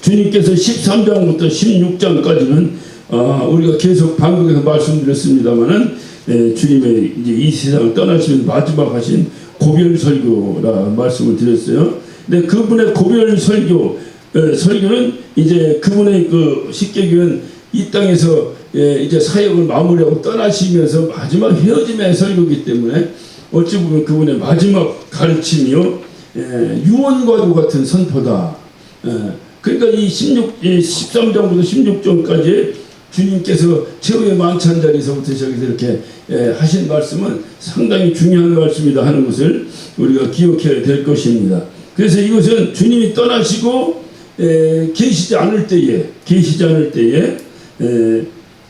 주님께서 13장부터 16장까지는 우리가 계속 반복해서 말씀드렸습니다만은 주님의 이제 이 세상을 떠나시면서 마지막 하신 고별 설교라 말씀을 드렸어요. 근데 그분의 고별 설교는 이제 그분의 그 십계교는 이 땅에서 이제 사역을 마무리하고 떠나시면서 마지막 헤어짐의 설교이기 때문에 어찌 보면 그분의 마지막 가르침이요 유언과도 같은 선포다. 그러니까 이 13장부터 16장까지 주님께서 최후의 만찬 자리에서부터 시작해서 이렇게 하신 말씀은 상당히 중요한 말씀이다 하는 것을 우리가 기억해야 될 것입니다. 그래서 이것은 주님이 떠나시고 계시지 않을 때에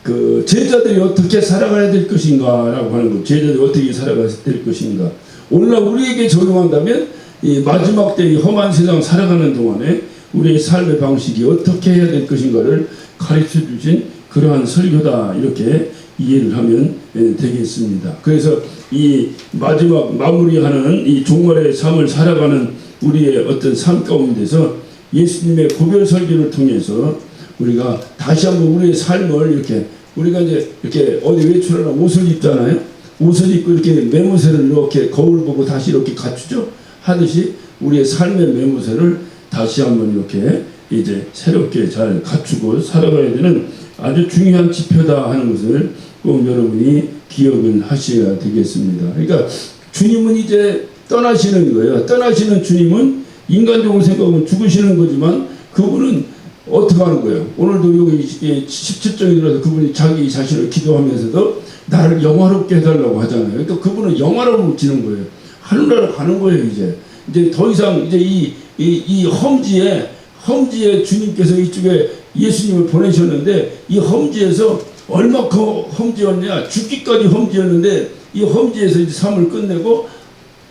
그 제자들이 어떻게 살아가야 될 것인가라고 하는 것, 제자들이 어떻게 살아가야 될 것인가. 오늘날 우리에게 적용한다면 이 마지막 때 이 험한 세상 살아가는 동안에 우리의 삶의 방식이 어떻게 해야 될 것인가를 가르쳐 주신 그러한 설교다, 이렇게 이해를 하면 되겠습니다. 그래서 이 마지막 마무리하는 이 종말의 삶을 살아가는 우리의 어떤 삶 가운데서 예수님의 고별 설교를 통해서 우리가 다시 한번 우리의 삶을 이렇게 우리가 이제 이렇게 어디 외출하나 옷을 입잖아요. 옷을 입고 이렇게 매무새를 이렇게 거울 보고 다시 이렇게 갖추죠. 하듯이 우리의 삶의 매무새를 다시 한번 이렇게 이제 새롭게 잘 갖추고 살아가야 되는 아주 중요한 지표다 하는 것을 꼭 여러분이 기억을 하셔야 되겠습니다. 그러니까 주님은 이제 떠나시는 거예요. 떠나시는 주님은 인간적으로 생각하면 죽으시는 거지만 그분은 어떻게 하는 거예요? 오늘도 여기 17장에 들어서 그분이 자기 자신을 기도하면서도 나를 영화롭게 해달라고 하잖아요. 그러니까 그분은 영화로워지는 거예요. 하늘나라 가는 거예요. 이제 더 이상 이제 이 험지에 주님께서 이쪽에 예수님을 보내셨는데 이 험지에서 얼마큼 험지였냐, 죽기까지 험지였는데 이 험지에서 이제 삶을 끝내고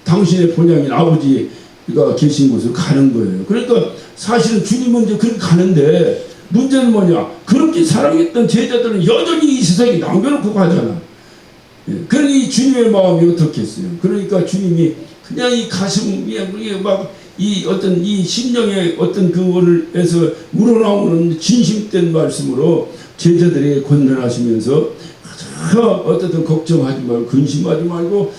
당신의 본향인 아버지가 계신 곳으로 가는 거예요. 그러니까 사실은 주님은 이제 그렇게 가는데 문제는 뭐냐, 그렇게 사랑했던 제자들은 여전히 이 세상에 남겨놓고 가잖아. 그러니 이 주님의 마음이 어떻겠어요? 그러니까 주님이 그냥 이 가슴에 막 이 어떤 이 심령의 어떤 그거를 해서 우러나오는 진심된 말씀으로 제자들에게 권면하시면서 어쨌든 걱정하지 말고 근심하지 말고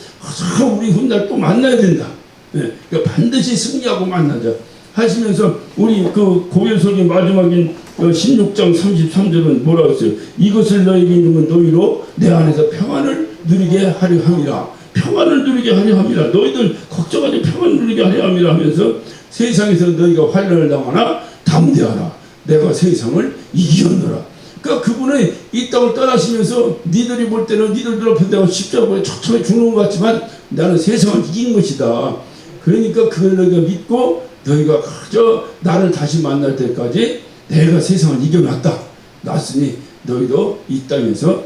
우리 훗날 또 만나야 된다. 그러니까 반드시 승리하고 만나자 하시면서 우리 그 고별설교 마지막인 16장 33절은 뭐라고 했어요? 이것을 너희에게 이루면 너희로 내 안에서 평안을 누리게 하려 함이라. 평안을 누리게 하려 함이라. 너희들 걱정하지 평안을 누리게 하려 함이라 하면서 세상에서 너희가 환난을 당하나 담대하라. 내가 세상을 이기었노라. 그러니까 그분은 이 땅을 떠나시면서 니들이 볼 때는 니들 앞에 내가 십자가에 척척이 죽는 것 같지만 나는 세상을 이긴 것이다. 그러니까 그걸 너희가 믿고 너희가 그저 나를 다시 만날 때까지 내가 세상을 이겨놨다. 놨으니 너희도 이 땅에서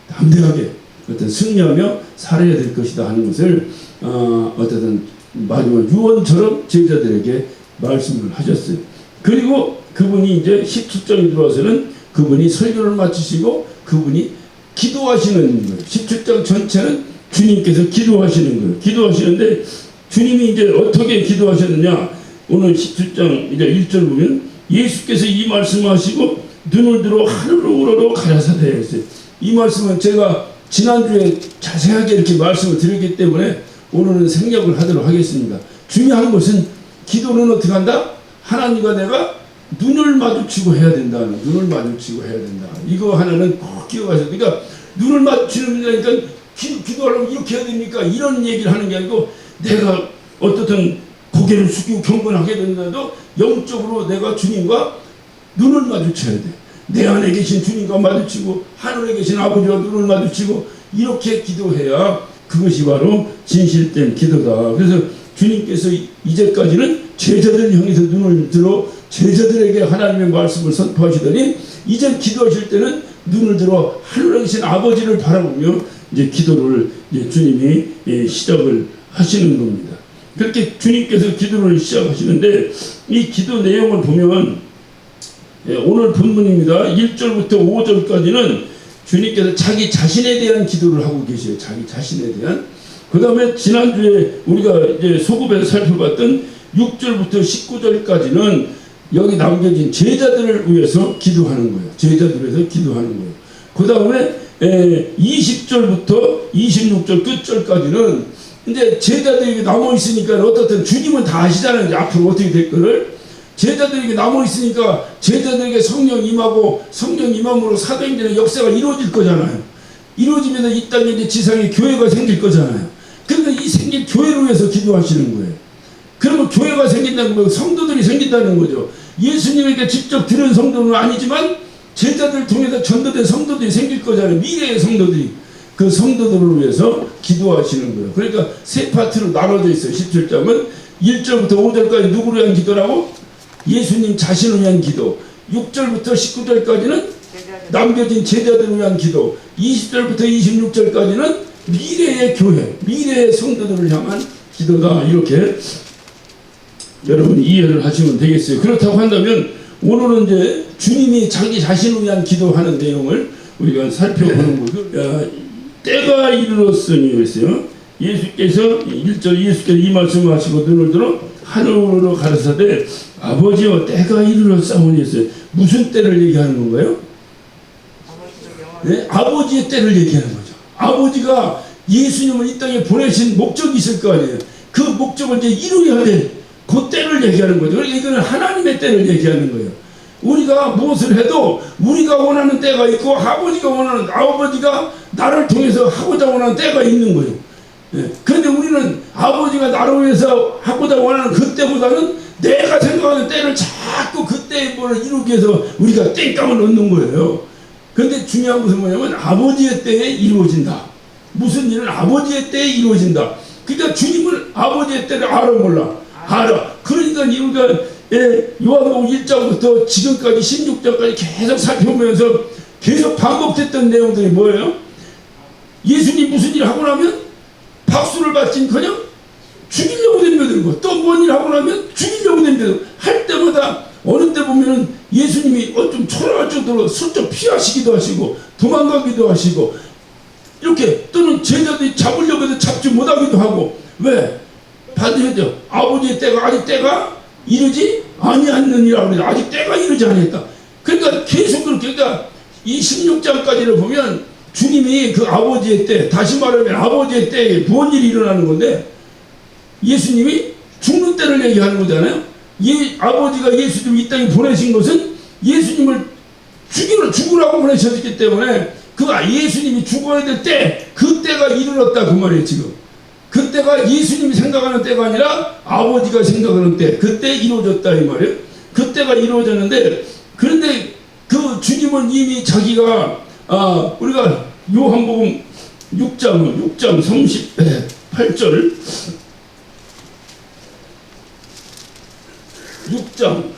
담대하게 어떤 승리하며 살아야 될 것이다 하는 것을 어쨌든 마지막 유언처럼 제자들에게 말씀을 하셨어요. 그리고 그분이 이제 17장에 들어와서는 그분이 설교를 마치시고 그분이 기도하시는 거예요. 17장 전체는 주님께서 기도하시는 거예요. 기도하시는데 주님이 이제 어떻게 기도하셨느냐, 오늘 17장 이제 1절 보면 예수께서 이 말씀하시고 눈을 들어 하늘로 우러러 가라사대 했어요. 이 말씀은 제가 지난주에 자세하게 이렇게 말씀을 드렸기 때문에 오늘은 생략을 하도록 하겠습니다. 중요한 것은 기도는 어떻게 한다? 하나님과 내가 눈을 마주치고 해야 된다. 눈을 마주치고 해야 된다. 이거 하나는 꼭 기억하셔야 돼요. 그러니까 눈을 마주치는 거니까 기도하려면 이렇게 해야 됩니까? 이런 얘기를 하는 게 아니고 내가 어떻든 고개를 숙이고 경건하게 된다도 영적으로 내가 주님과 눈을 마주쳐야 돼. 내 안에 계신 주님과 마주치고 하늘에 계신 아버지와 눈을 마주치고 이렇게 기도해야 그것이 바로 진실된 기도다. 그래서 주님께서 이제까지는 제자들 향해서 눈을 들어 제자들에게 하나님의 말씀을 선포하시더니 이제 기도하실 때는 눈을 들어 하늘에 계신 아버지를 바라보며 이제 기도를 이제 주님이 시작을 하시는 겁니다. 그렇게 주님께서 기도를 시작하시는데 이 기도 내용을 보면 오늘 본문입니다. 1절부터 5절까지는 주님께서 자기 자신에 대한 기도를 하고 계세요. 자기 자신에 대한. 그 다음에 지난주에 우리가 이제 소급에서 살펴봤던 6절부터 19절까지는 여기 남겨진 제자들을 위해서 기도하는 거예요. 제자들을 위해서 기도하는 거예요. 그 다음에 20절부터 26절 끝절까지는 이제 제자들에게 남아 있으니까 어떻든 주님은 다 아시잖아요. 이제 앞으로 어떻게 될 거를. 제자들에게 남아 있으니까 제자들에게 성령 임하고 성령 임함으로 사도행전의 역사가 이루어질 거잖아요. 이루어지면 이 땅에 이제 지상에 교회가 생길 거잖아요. 그러니까 이 생긴 교회를 위해서 기도하시는 거예요. 그러면 교회가 생긴다는 거예요. 성도들이 생긴다는 거죠. 예수님에게 직접 들은 성도는 아니지만 제자들을 통해서 전도된 성도들이 생길 거잖아요. 미래의 성도들이. 그 성도들을 위해서 기도하시는 거예요. 그러니까 세 파트로 나눠져 있어요. 17장은 1절부터 5절까지 누구를 위한 기도라고? 예수님 자신을 위한 기도. 6절부터 19절까지는 남겨진 제자들을 위한 기도. 20절부터 26절까지는 미래의 교회, 미래의 성도들을 향한 기도다. 이렇게 여러분이 이해를 하시면 되겠어요. 그렇다고 한다면 오늘은 이제 주님이 자기 자신을 위한 기도하는 내용을 우리가 살펴보는 거죠. 때가 이르렀으니 그랬어요. 예수께서 1절 예수께서 이 말씀을 하시고 눈을 들어 하늘으로 가라사대 아버지여 때가 이르렀사오니 했어요. 무슨 때를 얘기하는 건가요? 네? 아버지의 때를 얘기하는 거죠. 아버지가 예수님을 이 땅에 보내신 목적이 있을 거 아니에요. 그 목적을 이제 이루어야 돼. 그 때를 얘기하는 거죠. 그러니까 이거는 하나님의 때를 얘기하는 거예요. 우리가 무엇을 해도 우리가 원하는 때가 있고 아버지가 나를 통해서 하고자 원하는 때가 있는 거예요. 예. 그런데 우리는 아버지가 나를 위해서 하고자 원하는 그 때보다는 내가 생각하는 때를 자꾸 그 때에 뭘 이루기 위해서 우리가 땡깡을 넣는 거예요. 그런데 중요한 것은 뭐냐면 아버지의 때에 이루어진다. 무슨 일은 아버지의 때에 이루어진다. 그러니까 주님은 아버지의 때를 알아 몰라? 알아. 그러니까 우리가 요한복음 1장부터 지금까지 16장까지 계속 살펴보면서 계속 반복됐던 내용들이 뭐예요? 예수님 무슨 일 하고 나면 박수를 받긴커녕 죽이려고 덤벼드는 거. 또 뭔 일 하고 나면 죽이려고 덤벼드는 거. 할 때마다 어느 때 보면은 예수님이 좀 초라할 정도로 슬쩍 피하시기도 하시고 도망가기도 하시고 이렇게 또는 제자들이 잡으려고 해도 잡지 못하기도 하고. 왜? 반드시 아버지의 때가 아직 때가 이르지 아니하느니라 그래서 아직 때가 이르지 아니했다. 그러니까 계속 그렇게 그러니까 이 16장까지를 보면 주님이 그 아버지의 때, 다시 말하면 아버지의 때에 무슨 일이 일어나는 건데 예수님이 죽는 때를 얘기하는 거잖아요. 아버지가 예수님을 이 땅에 보내신 것은 예수님을 죽으라고 보내셨기 때문에 그 예수님이 죽어야 될 때, 그 때가 이르렀다 그 말이에요. 지금 그때가 예수님이 생각하는 때가 아니라 아버지가 생각하는 때, 그때 이루어졌다 이 말이에요. 그때가 이루어졌는데, 그런데 그 주님은 이미 자기가 우리가 요한복음 6장 38절 6장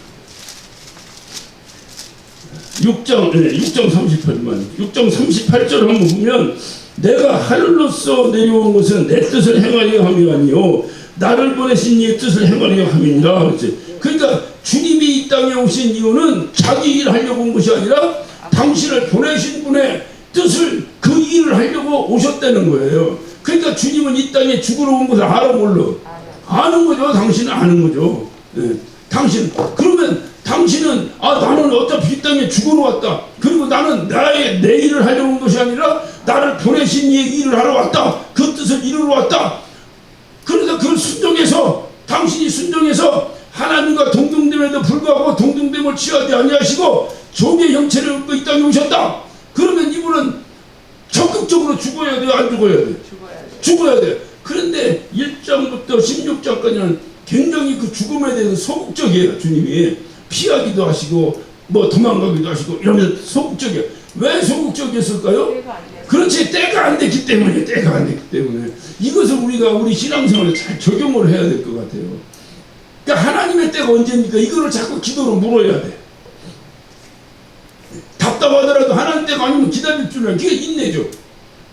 38절 한번 보면 내가 하늘로서 내려온 것은 내 뜻을 행하려 함이 아니요 나를 보내신 이의 뜻을 행하려 함이니라. 그러니까 주님이 이 땅에 오신 이유는 자기 일을 하려고 온 것이 아니라 당신을 보내신 분의 뜻을 그 일을 하려고 오셨다는 거예요. 그러니까 주님은 이 땅에 죽으러 온 것을 알아 몰라? 아는 거죠. 당신은 아는 거죠. 네. 그러면 당신은 나는 어차피 이 땅에 죽으러 왔다. 그리고 나는 내 일을 하려고 온 것이 아니라 나를 보내신 이의 일을 하러 왔다. 그 뜻을 이루러 왔다. 그러니까 그걸 당신이 순종해서 하나님과 동등됨에도 불구하고 동등됨을 취하지 아니하시고 종의 형체를 입고 이 땅에 오셨다. 그러면 이분은 적극적으로 죽어야 돼요? 안 죽어야 돼요? 죽어야 돼요. 그런데 1장부터 16장까지는 굉장히 그 죽음에 대해서 소극적이에요. 주님이 피하기도 하시고 뭐 도망가기도 하시고 이러면서 소극적이에요. 왜 소극적이었을까요? 그렇지, 때가 안 됐기 때문에. 이것을 우리 신앙생활에 잘 적용을 해야 될 것 같아요. 그러니까 하나님의 때가 언제입니까? 이거를 자꾸 기도로 물어야 돼. 답답하더라도 하나님 때가 아니면 기다릴 줄은 그게 인내죠.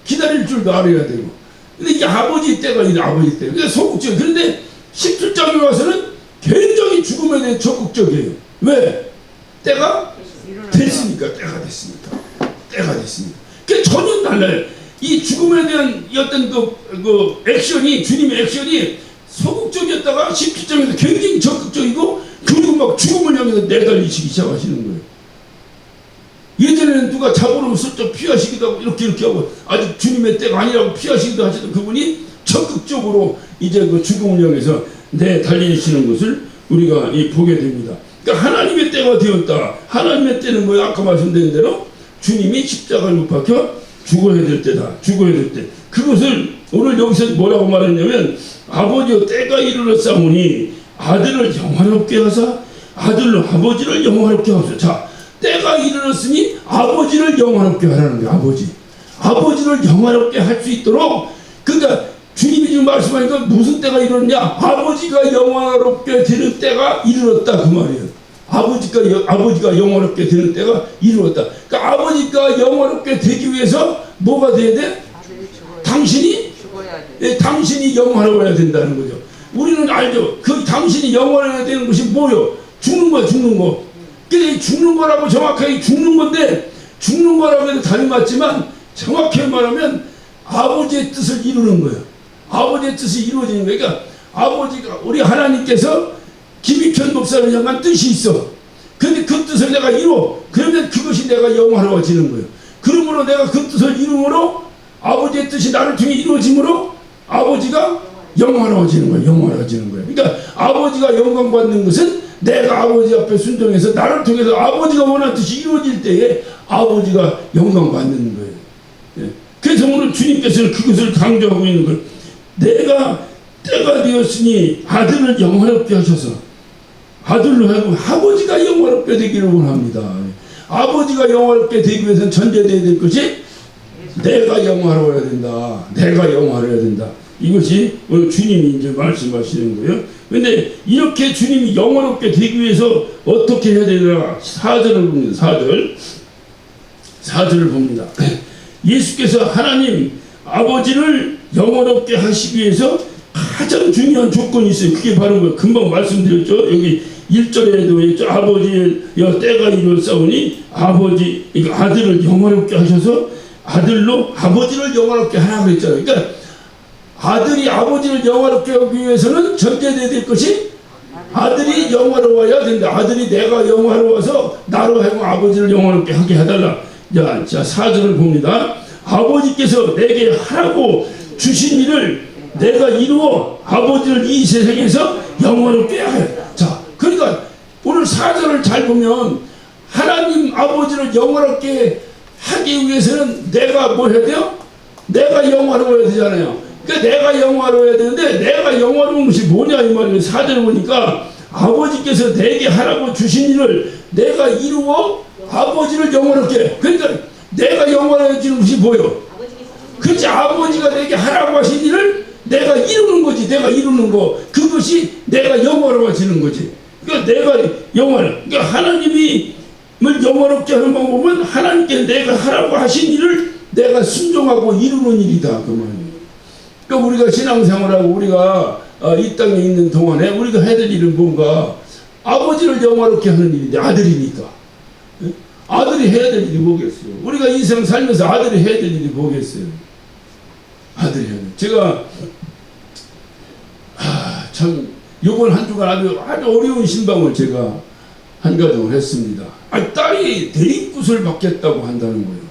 기다릴 줄도 알아야 되고. 근데 이게 아버지 때가 아니라 아버지 때. 그러니까 소극적. 그런데 17장에 와서는 굉장히 죽음에 대해 적극적이에요. 왜? 때가 됐으니까. 그게 전혀 달라요. 이 죽음에 대한 어떤 그 액션이, 주님의 액션이 소극적이었다가 17장에서 굉장히 적극적이고 그리고 막 죽음을 향해서 내달리시기 시작하시는 거예요. 예전에는 누가 잡으면 슬쩍 피하시기도 하고 이렇게 하고 아직 주님의 때가 아니라고 피하시기도 하시던 그분이 적극적으로 이제 그 죽음을 향해서 내달리시는 것을 우리가 보게 됩니다. 그러니까 하나님의 때가 되었다. 하나님의 때는 뭐야? 아까 말씀드린 대로 주님이 십자가를 못 박혀 죽어야 될 때다. 죽어야 될 때. 그것을 오늘 여기서 뭐라고 말했냐면 아버지여 때가 이르렀사오니 아들을 영화롭게 하사 아들로 아버지를 영화롭게 하소서. 자, 때가 이르렀으니 아버지를 영화롭게 하라는 거예요. 아버지를 영화롭게 할 수 있도록. 그러니까 주님이 지금 말씀하니까 무슨 때가 이르렀냐? 아버지가 영화롭게 되는 때가 이르렀다 그 말이에요. 아버지가 영화롭게 되는 때가 이르렀다. 그러니까 아버지가 영화롭게 되기 위해서 뭐가 돼야 돼? 당신이 영화로워야 된다는 거죠. 우리는 알죠. 그 당신이 영화로워야 되는 것이 뭐요? 죽는 거. 그게 죽는 거라고 정확하게 죽는 건데 죽는 거라고 해도 답이 맞지만 정확히 말하면 아버지의 뜻을 이루는 거예요. 아버지의 뜻이 이루어지는 거예요. 그러니까 아버지가 우리 하나님께서 김익현 목사를 향한 뜻이 있어. 근데 그 뜻을 내가 이루어. 그러면 그것이 내가 영화로워지는 거예요. 그러므로 내가 그 뜻을 이루므로 아버지의 뜻이 나를 통해 이루어짐으로 아버지가 영화로워지는 거예요. 그러니까 아버지가 영광 받는 것은 내가 아버지 앞에 순종해서 나를 통해서 아버지가 원하는 뜻이 이루어질 때에 아버지가 영광 받는 거예요. 예. 그래서 오늘 주님께서는 그것을 강조하고 있는 거예요. 내가 때가 되었으니 아들을 영화롭게 하셔서 아들로 하고 아버지가 영화롭게 되기를 원합니다. 아버지가 영화롭게 되기 위해서는 전제되어야 될 것이 내가 영화로워야 된다. 이것이 오늘 주님이 이제 말씀하시는 거예요. 근데 이렇게 주님이 영화롭게 되기 위해서 어떻게 해야 되나 4절을 봅니다. 4절을 봅니다. 예수께서 하나님 아버지를 영화롭게 하시기 위해서 가장 중요한 조건이 있어요. 그게 바로 뭐 금방 말씀드렸죠. 여기 1절에도 있죠. 아버지여 때가 이르렀사오니 아들을 영화롭게 하셔서 아들로 아버지를 영화롭게 하라 그랬잖아요. 그러니까 아들이 아버지를 영화롭게 하기 위해서는 전제되어야 될 것이 아들이 영화로워야 된다. 아들이 내가 영화로워서 나로 하여금 아버지를 영화롭게 하게 해달라. 자 4절을 봅니다. 아버지께서 내게 하라고 주신 일을 내가 이루어 아버지를 이 세상에서 영화롭게 하여. 자, 그러니까 오늘 4절을 잘 보면 하나님 아버지를 영화롭게 하기 위해서는 내가 뭐 해야 돼요? 내가 영화로워야 되잖아요. 그러니까 내가 영화로워야 되는데 내가 영화로운 것이 뭐냐 이 말이에요. 4절을 보니까 아버지께서 내게 하라고 주신 일을 내가 이루어 아버지를 영화롭게. 그러니까 내가 영화로워지는 것이 뭐예요? 그렇지. 아버지가 내게 하라고 하신 일을 내가 이루는 거지. 내가 이루는 거. 그것이 내가 영화로워지는 거지. 그러니까 내가 그러니까 하나님이 영화롭게 하는 방법은 하나님께 내가 하라고 하신 일을 내가 순종하고 이루는 일이다. 그 말이에요. 그러니까 우리가 신앙생활하고 우리가 이 땅에 있는 동안에 우리가 해야 될 일은 뭔가 아버지를 영화롭게 하는 일인데 아들이니까. 아들이 해야 될 일이 뭐겠어요? 우리가 인생 살면서 아들이 해야 될 일이 뭐겠어요? 아들이 해야 돼. 제가 참 요번 한 주간 아주 어려운 신방을 제가 한가정을 했습니다. 딸이 대리굿을 받겠다고 한다는 거예요.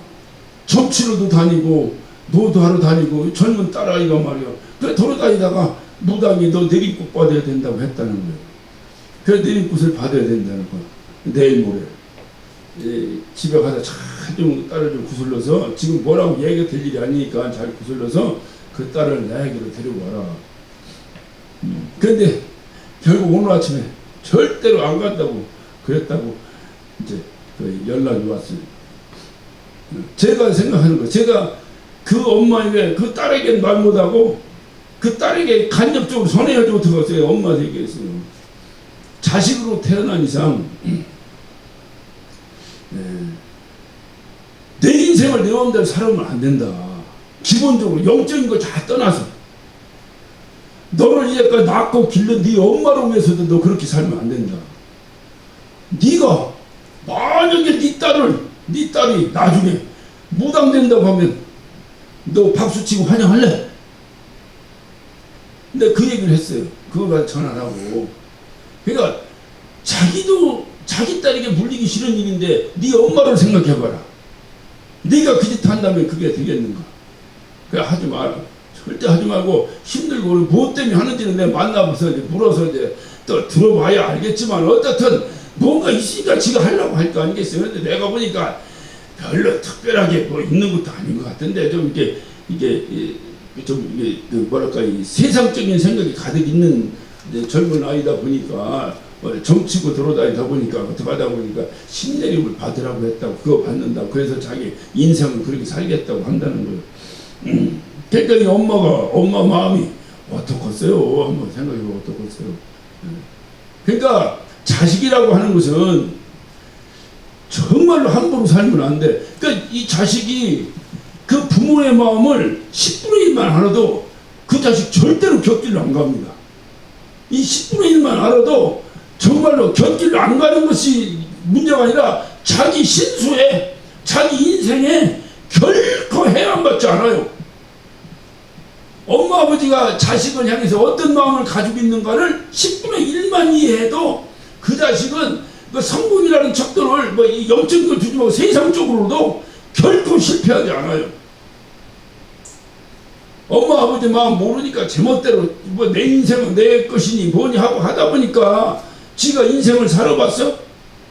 접치로도 다니고 노도하러 다니고 젊은 딸아이가 말이야. 그래 돌아다니다가 무당이 너 내리굿 받아야 된다고 했다는 거예요. 그래 내리굿을 받아야 된다는 거야. 내일 모레 집에 가서 좀 딸을 좀 구슬러서 지금 뭐라고 얘기가 될 일이 아니니까 잘 구슬러서 그 딸을 나에게로 데리고 와라. 그런데 결국 오늘 아침에 절대로 안 간다고 그랬다고 이제 연락이 왔어요. 제가 생각하는 거, 제가 그 엄마에게 그 딸에게 말 못하고 그 딸에게 간접적으로 손해가지고 들어갔어요. 엄마에게 했어요. 자식으로 태어난 이상 내 인생을 내 마음대로 살아오면 안 된다. 기본적으로 영적인 거 다 떠나서 너를 이제까지 낳고 길른 네 엄마를 위해서도 너 그렇게 살면 안 된다. 네가 만약에 네 딸이 나중에 무당된다고 하면 너 박수치고 환영할래? 근데 그 얘기를 했어요. 그걸 전화를 하고. 그러니까 자기도 자기 딸에게 물리기 싫은 일인데 네 엄마를 생각해봐라. 네가 그 짓 한다면 그게 되겠는가? 그래 하지 마라. 절대 하지 말고 힘들고 뭐 때문에 하는지는 내가 만나봐서 이제 물어서 이제 또 들어봐야 알겠지만 어떻든 뭔가 있으니까 지가 하려고 할 거 아니겠어요. 근데 내가 보니까 별로 특별하게 뭐 있는 것도 아닌 것 같은데 좀 이게 뭐랄까 이 세상적인 생각이 가득 있는 젊은 아이다 보니까 정치고 돌아다니다 보니까 어떻게 하다 보니까 신내림을 받으라고 했다고 그거 받는다고 그래서 자기 인생을 그렇게 살겠다고 한다는 거예요. 그러니까 이 엄마 마음이 어떻겠어요? 한번 생각해보면 어떻겠어요? 그러니까 자식이라고 하는 것은 정말로 함부로 살면 안 돼. 그러니까 이 자식이 그 부모의 마음을 10분의 1만 알아도 그 자식 절대로 곁길로 안 갑니다. 이 10분의 1만 알아도 정말로 곁길로 안 가는 것이 문제가 아니라 자기 신수에 자기 인생에 결코 해안받지 않아요. 엄마 아버지가 자식을 향해서 어떤 마음을 가지고 있는가를 10분의 1만 이해해도 그 자식은 그 성공이라는 척도를 뭐 이 영적인 걸 두지 말고 세상적으로도 결코 실패하지 않아요. 엄마 아버지 마음 모르니까 제멋대로 뭐 내 인생은 내 것이니 뭐니 하고 하다 보니까 지가 인생을 살아봤어?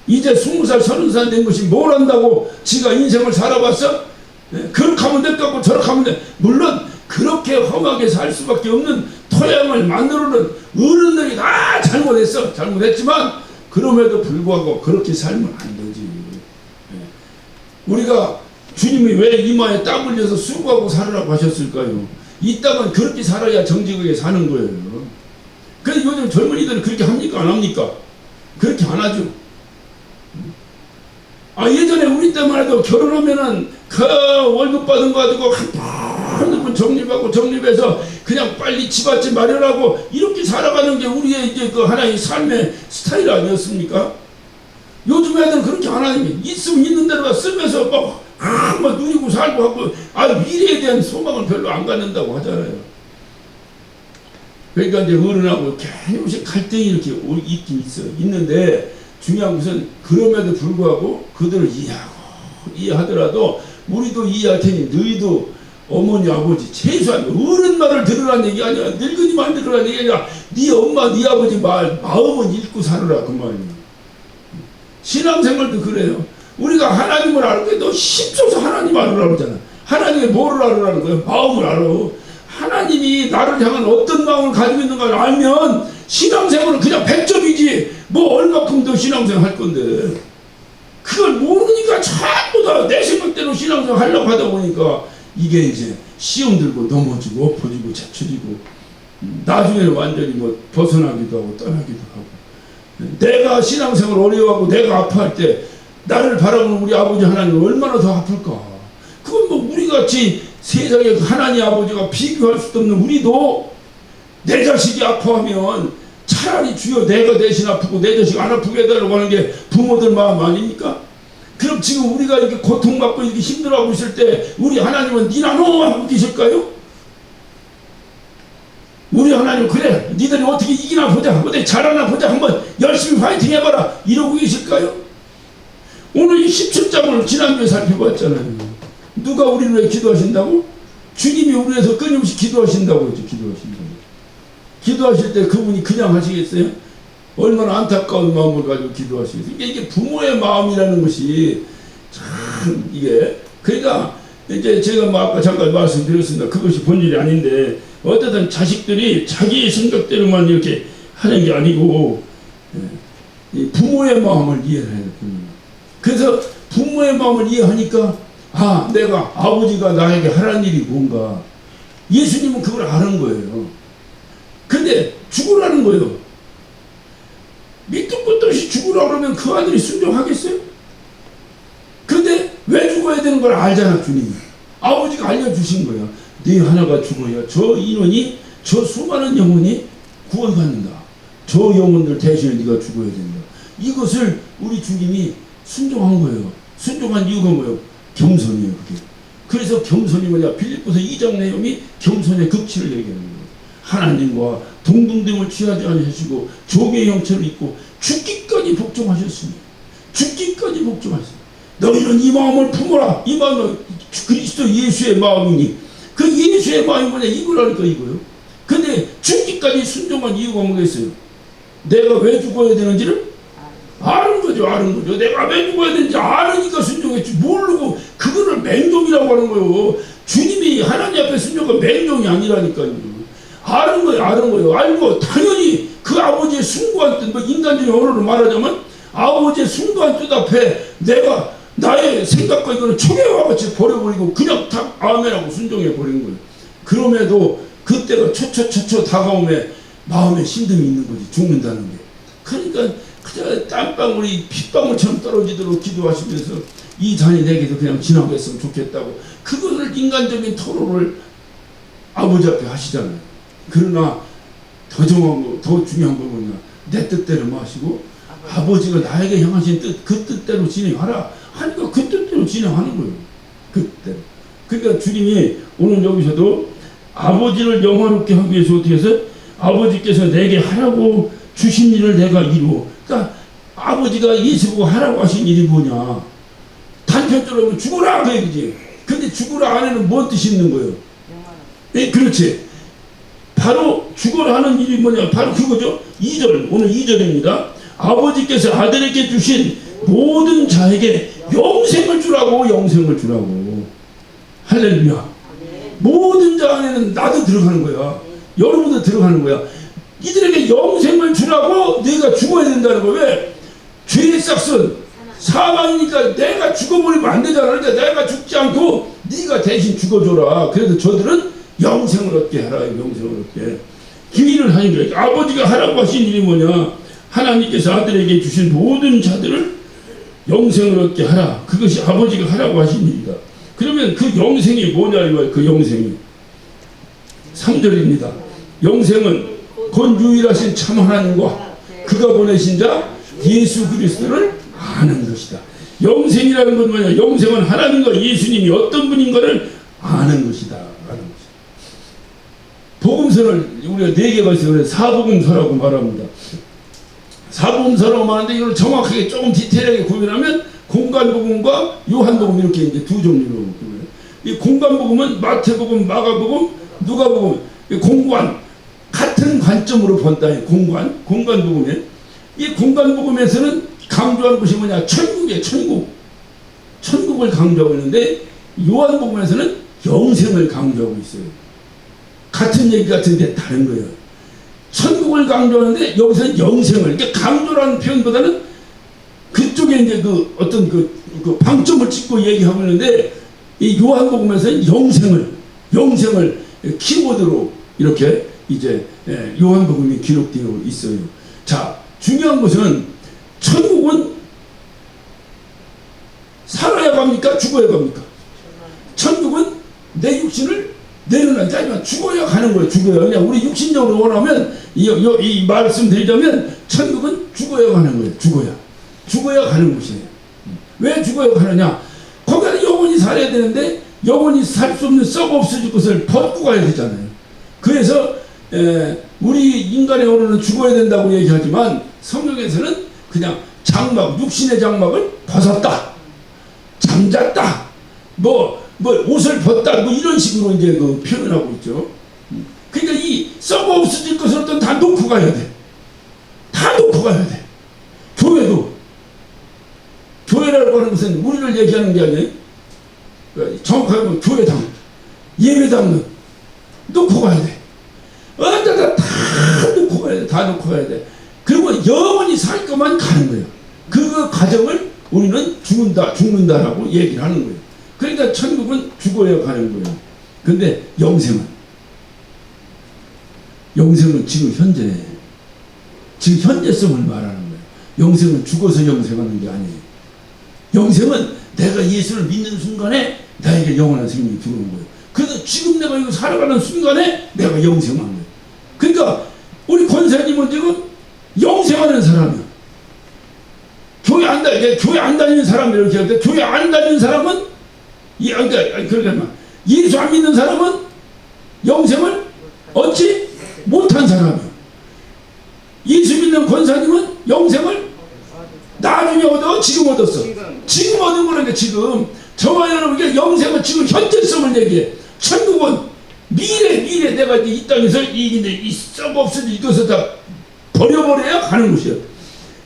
이제 20살 30살 된 것이 뭘 한다고 지가 인생을 살아봤어? 그렇게 하면 될 것 같고 저렇게 하면 돼. 물론 그렇게 험하게 살 수밖에 없는 토양을 만들어놓은 어른들이 다 잘못했어. 잘못했지만 그럼에도 불구하고 그렇게 살면 안 되지. 우리가 주님이 왜 이마에 땀 흘려서 수고하고 살으라고 하셨을까요? 이 땅은 그렇게 살아야 정직하게 사는 거예요. 그래서 요즘 젊은이들은 그렇게 합니까? 안 합니까? 그렇게 안 하죠. 예전에 우리 때만 해도 결혼하면은 그 월급 받은 거 가지고 한번 정립해서 그냥 빨리 집안집 마련하고 이렇게 살아가는 게 우리의 이제 그 하나의 삶의 스타일 아니었습니까? 요즘 애들은 그렇게 안 하니 있으면 있는 대로 쓰면서 막 누리고 살고 하고 미래에 대한 소망을 별로 안 갖는다고 하잖아요. 그러니까 이제 어른하고 계속 갈등이 이렇게 있긴 있는데 중요한 것은 그럼에도 불구하고 그들을 이해하더라도 우리도 이해할 테니 너희도 어머니 아버지 최소한 어른 말을 들으라는 얘기 아니야. 늙은이 말 들으라는 얘기 아니라 네 엄마 네 아버지 마음은 읽고 살으라 그 말이야. 신앙생활도 그래요. 우리가 하나님을 알고 너 힘써서 하나님 알으라고 그러잖아. 하나님의 뭐를 알으라는 거야? 마음을 알아. 하나님이 나를 향한 어떤 마음을 가지고 있는가를 알면 신앙생활은 그냥 100점이지 뭐 얼마큼 더 신앙생활 할 건데 그걸 모르니까 전부 다 내 생각대로 신앙생활 하려고 하다 보니까 이게 이제 시험 들고 넘어지고 엎어지고 제쳐지고 나중에는 완전히 뭐 벗어나기도 하고 떠나기도 하고 내가 신앙생활 어려워하고 내가 아파할 때 나를 바라보는 우리 아버지 하나님은 얼마나 더 아플까. 그건 뭐 우리같이 세상에 하나님 아버지가 비교할 수도 없는 우리도 내 자식이 아파하면 차라리 주여 내가 대신 아프고 내 자식 안 아프게 해달라고 하는 게 부모들 마음 아닙니까? 그럼 지금 우리가 이렇게 고통받고 이렇게 힘들어하고 있을 때 우리 하나님은 니나 너 하고 계실까요? 우리 하나님 그래 니들이 어떻게 이기나 보자 어떻게 잘하나 보자 한번 열심히 파이팅 해봐라 이러고 계실까요? 오늘 이 17장을 지난주에 살펴봤잖아요. 누가 우리를 위해 기도하신다고? 주님이 우리 위해서 끊임없이 기도하신다고 했죠. 기도하실 때 그분이 그냥 하시겠어요? 얼마나 안타까운 마음을 가지고 기도하시겠어요? 이게 부모의 마음이라는 것이 참 이게 그러니까 이제 제가 아까 잠깐 말씀드렸습니다. 그것이 본질이 아닌데 어쨌든 자식들이 자기 생각대로만 이렇게 하는 게 아니고 이 부모의 마음을 이해해야 됩니다. 그래서 부모의 마음을 이해하니까 내가 아버지가 나에게 하라는 일이 뭔가 예수님은 그걸 아는 거예요. 근데 죽으라는 거예요. 밑도 끝도 없이 죽으라 그러면 그 아들이 순종하겠어요? 근데 왜 죽어야 되는 걸 알잖아 주님이. 아버지가 알려주신 거야. 네 하나가 죽어야 저 인원이 저 수많은 영혼이 구원받는다. 저 영혼들 대신에 네가 죽어야 된다. 이것을 우리 주님이 순종한 거예요. 순종한 이유가 뭐예요? 겸손이에요. 그게. 그래서 겸손이 뭐냐? 빌립보서 2장 내용이 겸손의 극치를 얘기하는 거예요. 하나님과 동등됨을 취하지 않으시고 종의 형체를 입고 죽기까지 복종하셨습니다. 죽기까지 복종하셨습니다. 너희는 이 마음을 품어라. 이 마음은 그리스도 예수의 마음이니 그 예수의 마음이 뭐냐 이거라니까 이거요. 근데 죽기까지 순종한 이유가 뭐겠어요? 내가 왜 죽어야 되는지를 아는 거죠. 아는 거죠. 내가 왜 죽어야 되는지 아느니까 순종했지. 모르고 그거를 맹종이라고 하는 거예요. 주님이 하나님 앞에 순종한 맹종이 아니라니까요. 아는 거예요. 아는 거예요. 알고 당연히 그 아버지의 숭고한 뜻, 뭐 인간적인 언어로 말하자면 아버지의 숭고한 뜻 앞에 내가 나의 생각과 이거는 초계와 같이 버려버리고 그냥 다 아멘하고 순종해버리는 거예요. 그럼에도 그때가 초초초초 다가오면 마음에 힘듦이 있는 거지. 죽는다는 게. 그러니까 그냥 땀방울이 핏방울처럼 떨어지도록 기도하시면서 이 잔이 내게도 그냥 지나갔으면 좋겠다고 그것을 인간적인 토로를 아버지 앞에 하시잖아요. 그러나 더 중요한 건 뭐냐, 내 뜻대로 마시고 아버지가 나에게 향하신 뜻, 그 뜻대로 진행하라 하니까 그 뜻대로 진행하는 거예요. 그때로. 그러니까 주님이 오늘 여기서도 아버지를 영화롭게 하기 위해서 어떻게 해서 아버지께서 내게 하라고 주신 일을 내가 이루어. 그러니까 아버지가 예수 보고 하라고 하신 일이 뭐냐, 단편적으로 하면 죽어라 그 얘기지. 근데 죽어라 안에는 뭔 뜻이 있는 거예요? 예, 그렇지. 바로 죽어라 하는 일이 뭐냐, 바로 그거죠. 2절, 오늘 2절입니다. 아버지께서 아들에게 주신 모든 자에게 영생을 주라고. 영생을 주라고. 할렐루야. 모든 자 안에는 나도 들어가는 거야. 여러분도 들어가는 거야. 이들에게 영생을 주라고. 네가 죽어야 된다는 거야. 왜? 죄의 싹은 사망이니까 내가 죽어버리면 안 되잖아. 그러니까 내가 죽지 않고 네가 대신 죽어줘라. 그래서 저들은 영생을 얻게 하라. 영생을 얻게. 그 일을 하는 거야. 아버지가 하라고 하신 일이 뭐냐, 하나님께서 아들에게 주신 모든 자들을 영생을 얻게 하라. 그것이 아버지가 하라고 하신 일이다. 그러면 그 영생이 뭐냐 이거예요. 그 영생이 3절입니다. 영생은 곧 유일하신 참 하나님과 그가 보내신 자 예수 그리스도를 아는 것이다. 영생이라는 건 뭐냐, 영생은 하나님과 예수님이 어떤 분인가를 아는 것이다. 아는 것이다. 복음서를 우리가 4개가 있어요. 사복음서라고 말합니다. 사복음서라고 말하는데 이걸 정확하게 조금 디테일하게 구분하면 공간복음과 요한복음 이렇게 이제 두 종류로 구분해요. 이 공간복음은 마태복음, 마가복음, 누가복음, 공간 같은 관점으로 본다. 공간복음에 이 공간복음에서는 강조하는 것이 뭐냐, 천국이에요. 천국을 강조하고 있는데 요한복음에서는 영생을 강조하고 있어요. 같은 얘기 같은데 다른 거예요. 천국을 강조하는데 여기서는 영생을, 그러니까 강조라는 표현보다는 그쪽에 이제 그 어떤 그 방점을 찍고 얘기하고 있는데 이 요한복음에서는 영생을 키워드로 이렇게 이제 요한복음이 기록되어 있어요. 자, 중요한 것은 천국은 살아야 갑니까? 죽어야 갑니까? 천국은 내 육신을 내려놔야지 아니면 죽어야 가는 거예요. 죽어야. 그냥 우리 육신적으로 원하면 이 말씀 드리자면 천국은 죽어야 가는 거예요. 죽어야 가는 곳이에요. 왜 죽어야 가느냐? 거기는 영원히 살아야 되는데 영원히 살 수 없는 썩어 없어질 것을 벗고 가야 되잖아요. 그래서 우리 인간의 언어는 죽어야 된다고 얘기하지만 성경에서는 그냥 장막, 육신의 장막을 벗었다, 잠잤다, 뭐 옷을 벗다, 뭐 이런 식으로 이제 그 표현하고 있죠. 그러니까 이 썩어 없어질 것을 어떤 다 놓고 가야 돼. 다 놓고 가야 돼. 교회라고 하는 것은 우리를 얘기하는 게 아니에요. 정확하게 보면 교회당, 예배당은 놓고 가야 돼. 다 놓고 가야 돼. 다 놓고 가야 돼. 그리고 영원히 살 것만 가는 거예요. 그 과정을 우리는 죽는다라고 얘기를 하는 거예요. 그러니까 천국은 죽어야 가는 거예요. 근데 영생은 지금 현재성을 말하는 거예요. 영생은 죽어서 영생하는 게 아니에요. 영생은 내가 예수를 믿는 순간에 나에게 영원한 생명이 들어오는 거예요. 그래서 지금 내가 이거 살아가는 순간에 내가 영생한 거예요. 그러니까 우리 권사님은 지금 영생하는 사람이야. 교회 안 다니는 사람 이렇게 하는데, 교회 안 다니는 사람은 그러니까 예수 안 믿는 사람은 영생을 얻지 예수 믿는 권사님은 영생을 나중에 얻어? 지금 얻었어. 지금 얻은 거라니까. 지금 저와 여러분에게 영생은 지금 현재성을 얘기해. 천국은 미래 내가 이제 이 땅에서 이 썩 없어진 이것을 다 버려버려야 가는 곳이야.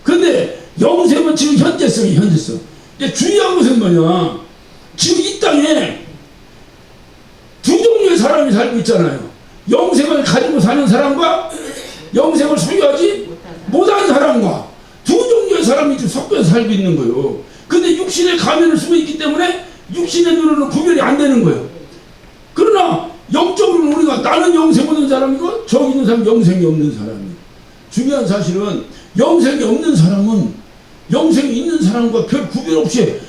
근데 영생은 지금 현재성이 현재성. 이제 중요한 것은 뭐냐, 지금 이 땅에 두 종류의 사람이 살고 있잖아요. 영생을 가지고 사는 사람과 영생을 소유하지 못한 사람과 두 종류의 사람이 지금 섞여서 살고 있는 거예요. 근데 육신의 가면을 쓰고 있기 때문에 육신의 눈으로는 구별이 안 되는 거예요. 그러나 영적으로는 우리가 나는 영생 없는 사람이고 저기 있는 사람은 영생이 없는 사람이에요. 중요한 사실은 영생이 없는 사람은 영생이 있는 사람과 별 구별 없이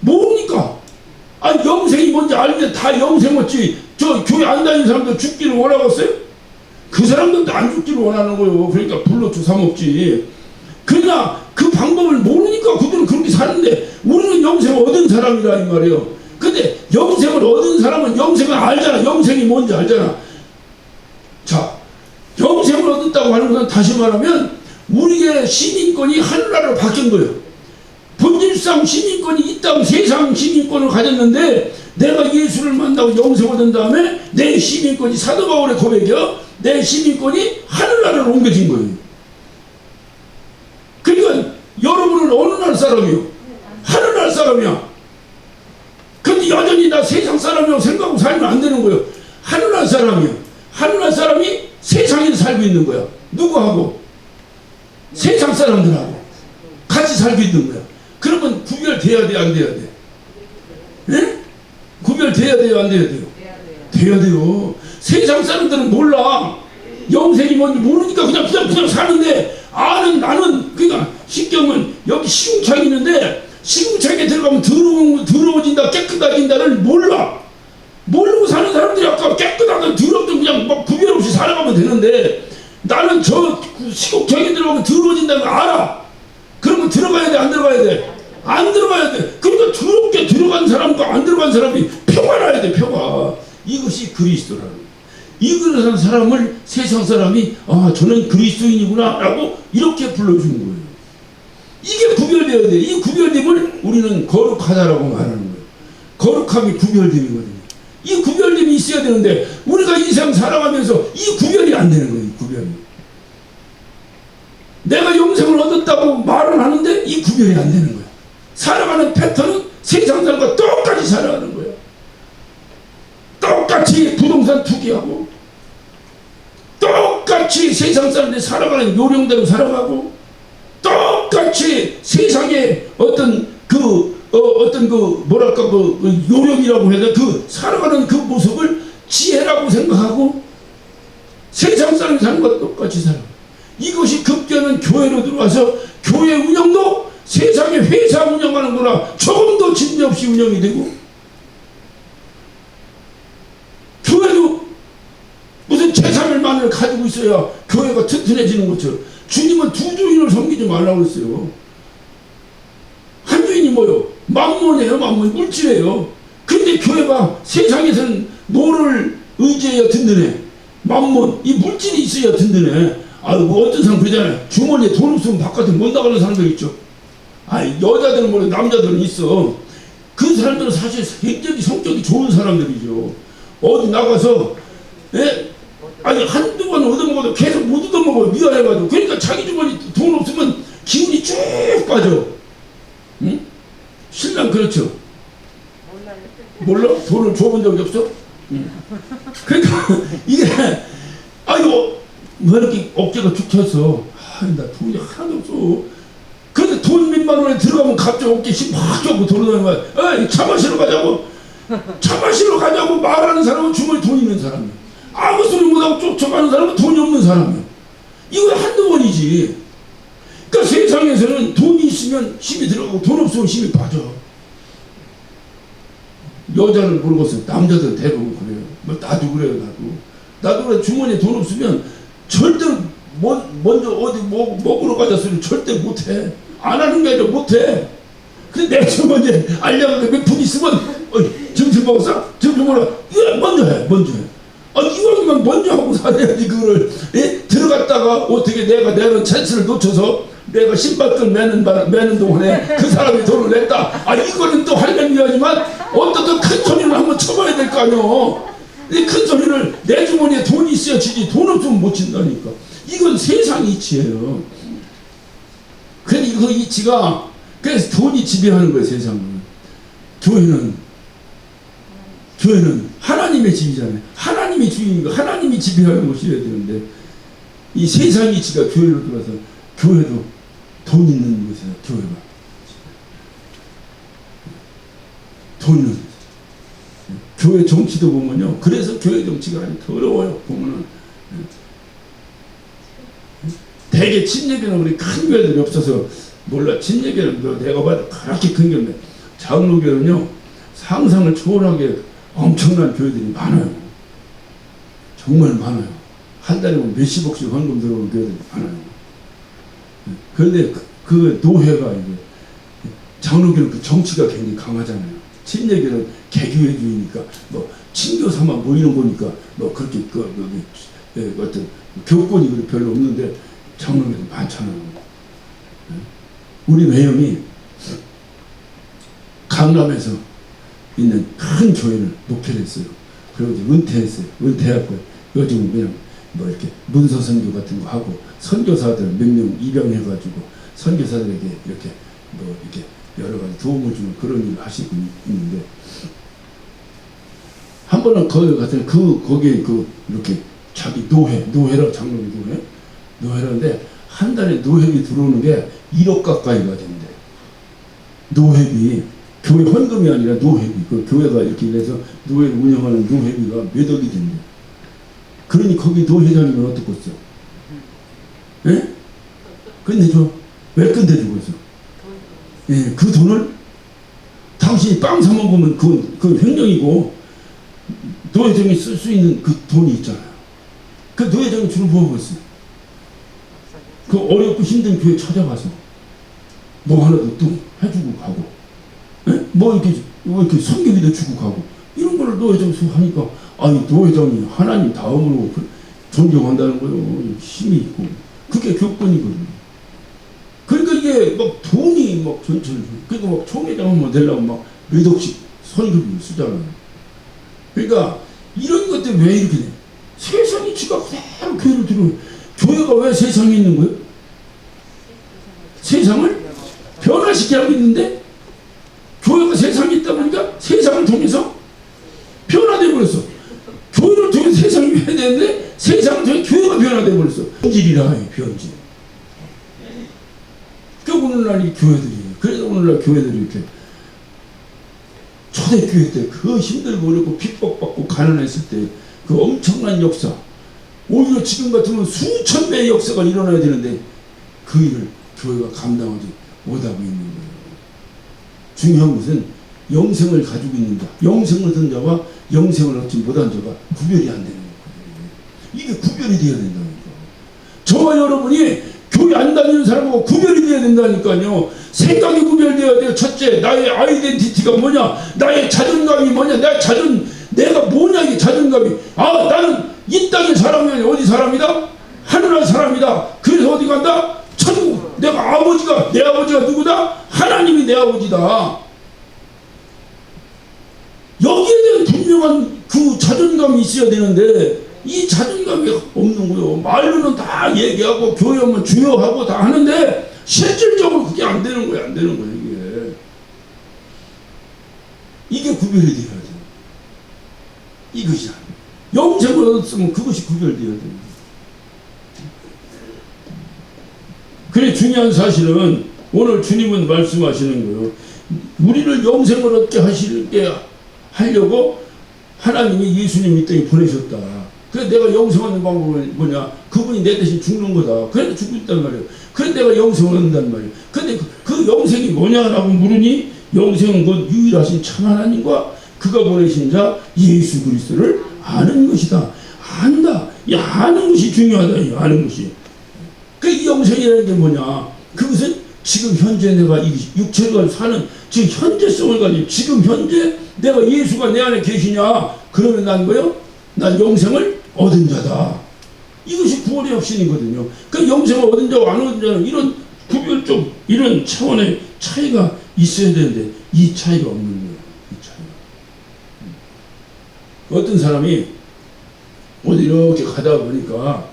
모르니까. 아니 영생이 뭔지 알면 다 영생 없지. 저 교회 안 다니는 사람들 죽기를 원하겠어요? 그 사람들도 안 죽기를 원하는 거예요. 그러니까 불로 주사 먹지. 그러나 그 방법을 모르니까 그들은 그렇게 사는데 우리는 영생을 얻은 사람이라 이 말이에요. 근데 영생을 얻은 사람은 영생을 알잖아. 영생이 뭔지 알잖아. 자, 영생을 얻었다고 하는 것은 다시 말하면 우리의 시민권이 하늘나라로 바뀐 거예요. 본질상 시민권이 이 땅 세상 시민권을 가졌는데 내가 예수를 만나고 영생을 얻은 다음에 내 시민권이 사도 바울의 고백이요, 내 시민권이 하늘나라로 옮겨진 거예요. 그러니까 여러분은 어느 날 사람이요? 하늘날 사람이야. 근데 여전히 나 세상 사람이라고 생각하고 살면 안 되는 거예요. 하늘날 사람이야. 하늘날 사람이 세상에 살고 있는 거야. 누구하고? 세상 사람들하고 같이 살고 있는 거야. 그러면 구별돼야 돼, 안 돼야 돼? 예? 구별돼야 돼요, 안 돼야 돼요? 돼야 돼요. 세상 사람들은 몰라. 영생이 뭔지 모르니까 그냥 사는데 아는 나는. 그러니까 십경은 여기 시궁창이 있는데 시궁창에 들어가면 더러워진다 깨끗해진다를 몰라. 모르고 사는 사람들이 아까 깨끗하든 더럽든 그냥 막 구별 없이 살아가면 되는데 나는 저 시궁창에 들어가면 더러워진다는 거 알아. 그러면 들어가야 돼, 안 들어가야 돼? 안 들어가야 돼. 그러니까 더럽게 들어간 사람과 안 들어간 사람이 표가 나야 돼, 표가. 이것이 그리스도라는 거예요. 이 그런 사람을 세상 사람이 아 저는 그리스도인이구나 라고 이렇게 불러주는 거예요. 이게 구별되어야 돼. 이 구별됨을 우리는 거룩하다라고 말하는 거예요. 거룩함이 구별됨이거든요. 이 구별됨이 있어야 되는데 우리가 인생 살아가면서 이 구별이 안 되는 거예요. 이 구별이. 내가 영생을 얻었다고 말은 하는데 이 구별이 안 되는 거예요. 살아가는 패턴은 세상 사람과 똑같이 살아가는 거예요. 똑같이 부동산 투기하고 똑같이 세상 사람들이 살아가는 요령대로 살아가고 똑같이 세상의 어떤 뭐랄까 그 요령이라고 해야 되나 그 살아가는 그 모습을 지혜라고 생각하고 세상 사람이 사는 것과 똑같이 살아. 이것이 급기야는 교회로 들어와서 교회 운영도 세상의 회사 운영하는 거나 조금 더 진리 없이 운영이 되고 교회도 무슨 제3일만을 가지고 있어야 교회가 튼튼해지는 것처럼 주님은 두 주인을 섬기지 말라고 했어요. 한 주인이 뭐요? 만몬이에요. 만몬 물질이에요. 근데 교회가 세상에서는 뭐를 의지해야 든든해? 만몬, 이 물질이 있어야 든든해. 뭐 어떤 사람 그러잖아요. 주머니에 돈 없으면 바깥에 못 나가는 사람들 있죠. 여자들은 모르고 남자들은 있어. 그 사람들은 사실 굉장히 성격이 좋은 사람들이죠. 어디 나가서 한두 번 얻어먹어도 계속 못 얻어먹어요. 미안해가지고. 그러니까 자기 주머니 돈 없으면 기운이 쭉 빠져. 응? 신랑 그렇죠. 몰라? 돈을 줘본 적이 없어? 응. 그러니까 이게 뭐 이렇게 어깨가 축 쳤어. 나 돈이 하나도 없어. 근데 돈 몇만 원에 들어가면 갑자기 어깨 힘막 펴고 돌아다니는 거야. 차 마시러 가자고. 차 마시러 가자고 말하는 사람은 주머니 돈 있는 사람이야. 아무 소리 못하고 쫓아가는 사람은 돈이 없는 사람이야. 이거 한두 번이지. 그러니까 세상에서는 돈이 있으면 힘이 들어가고 돈 없으면 힘이 빠져. 여자는 모르겠어요. 남자들은 대부분 그래요. 나도 그래요. 나도 그래. 주머니에 돈 없으면 절대로 먼저 어디 먹으러 가자 소리 절대 못해. 안 하는 게 아니라 못해. 근데 내 주머니에 알량하게 몇 푼 있으면 점심 먹었어? 점심 먹으러 먼저 해. 이왕이면 먼저 하고 살아야지. 그거를 들어갔다가 어떻게 내가 내는 찬스를 놓쳐서 내가 신발끈 매는 동안에 그 사람이 돈을 냈다. 이거는 또 할렐루야지만 어떤 큰 소리를 한번 쳐봐야 될 거 아니오. 이 큰 소리를 내 주머니에 돈이 있어야 치지 돈 없으면 못 친다니까. 이건 세상 이치예요. 근데 그 이치가 그래서 돈이 지배하는 거예요. 세상은. 교회는 하나님의 집이잖아요. 하나님이 주인이고 하나님이 지배하는 곳이어야 되는데 이 세상 이치가 교회로 들어서 교회도 돈 있는 곳이야. 교회가 돈 있는 곳. 교회 정치도 보면요. 그래서 교회 정치가 아주 더러워요. 보면은 대개 친예교는 우리 큰 교회들이 없어서 몰라. 친예교는 내가 봐도 그렇게 큰 교회인데 장로교는요 상상을 초월하게 엄청난 교회들이 많아요. 정말 많아요. 한 달에 몇십억씩 헌금 들어오는 교회들이 많아요. 그런데 그 노회가 이제 장로교는 그 정치가 굉장히 강하잖아요. 친예교는 개교회주의니까 뭐 친교사만 모이는 거니까 뭐 그렇게 어떤 교권이 별로 없는데 장로교도 많잖아요. 우리 매형이 강남에서 있는 큰 교회를 목회를 했어요. 그리고 이제 은퇴했어요. 은퇴하고 요즘 그냥 뭐 이렇게 문서 선교 같은 거 하고 선교사들 몇 명 입양해가지고 선교사들에게 이렇게 뭐 이렇게 여러 가지 도움을 주는 그런 일을 하시고 있는데 한 번은 거기 같은 거기에 이렇게 자기 노회라 장로교 노회라는데 한 달에 노회비 들어오는 게 1억 가까이가 된대. 노회비 교회 헌금이 아니라 노회비. 그 교회가 이렇게 해서 노회를 운영하는 노회비가 몇 억이 된대. 그러니 거기 노회장이면 어떻겠어? 예? 끝내줘. 왜 끝내주고 있어? 예, 그 돈을 당신이 빵 사 먹으면 그 횡령이고 노회장이 쓸 수 있는 그 돈이 있잖아요. 그 노회장이 주로 뭐 하고 있어? 그 어렵고 힘든 교회 찾아가서 뭐 하나도 또 해주고 가고, 예? 뭐 이렇게 성경기도 주고 가고 이런 거를 노회장 하니까 노회장이 하나님 다음으로 존경한다는 거예요. 힘이 있고 그게 교권이거든요. 그러니까 이게 막 돈이 막 전체를 그러니까 막 총회장만 되려면 막 몇 억씩 선급을 쓰잖아요. 그러니까 이런 것들 왜 이렇게 돼? 세상 이치가 그대로 교회를 들어. 교회가 왜 세상에 있는 거예요? 세상을 변화시키게 하고 있는데 교회가 세상에 있다 보니까 세상을 통해서 변화되어 버렸어. 교회를 통해서 세상이 변화되는데 세상을 통해 교회가 변화되어 버렸어. 변질이라 해요. 변질. 그 오늘날 이 교회들이 그래서 오늘날 교회들이 이렇게 초대교회 때 그 힘들고 어렵고 핍박받고 가난했을 때 그 엄청난 역사, 오히려 지금 같으면 수천 배의 역사가 일어나야 되는데 그 일을 교회가 감당하지 못하고 있는 거예요. 중요한 것은 영생을 가지고 있는 자, 영생을 얻은 자와 영생을 얻지 못한 자가 구별이 안 되는 거예요. 이게 구별이 돼야 된다니까. 저와 여러분이 교회 안 다니는 사람하고 구별이 돼야 된다니까요. 생각이 구별돼야 돼요. 첫째, 나의 아이덴티티가 뭐냐, 나의 자존감이 뭐냐, 내가 뭐냐, 이게 자존감이. 나는 이 땅의 사람이 어디 사람이다? 하늘나라 사람이다. 그래서 어디 간다? 천국. 내 아버지가 누구다? 하나님이 내 아버지다. 여기에 대한 분명한 그 자존감이 있어야 되는데 이 자존감이 없는 거예요. 말로는 다 얘기하고 교회 오면 주여하고 다 하는데 실질적으로 그게 안 되는 거예요. 이게 구별이 돼야 돼요. 이것이 영생을 얻었으면 그것이 구별돼야 돼요. 그래 중요한 사실은 오늘 주님은 말씀하시는 거예요. 우리를 영생을 얻게 하려고 하나님이 예수님 이 땅에 보내셨다. 그래서 내가 영생 얻는 방법은 뭐냐? 그분이 내 대신 죽는 거다. 그래서 죽고 있단 말이에요. 그래서 내가 영생을 얻는단 말이에요. 근데 그 영생이 뭐냐라고 물으니 영생은 곧 유일하신 참 하나님과 그가 보내신 자 예수 그리스도를 아는 것이다. 안다. 아는 것이 중요하다. 아는 것이. 그 영생이라는 게 뭐냐? 그것은 지금 현재 내가 이 육체를 가지고 사는 지금 현재성을 가지고 지금 현재 내가 예수가 내 안에 계시냐? 그러면 난 뭐요? 난 영생을 얻은 자다. 이것이 구원의 확신이거든요. 그 영생을 얻은 자와 안 얻은 자는 이런 구별적 이런 차원의 차이가 있어야 되는데 이 차이가 없는 거예요. 이 차이가. 어떤 사람이 어디 이렇게 가다 보니까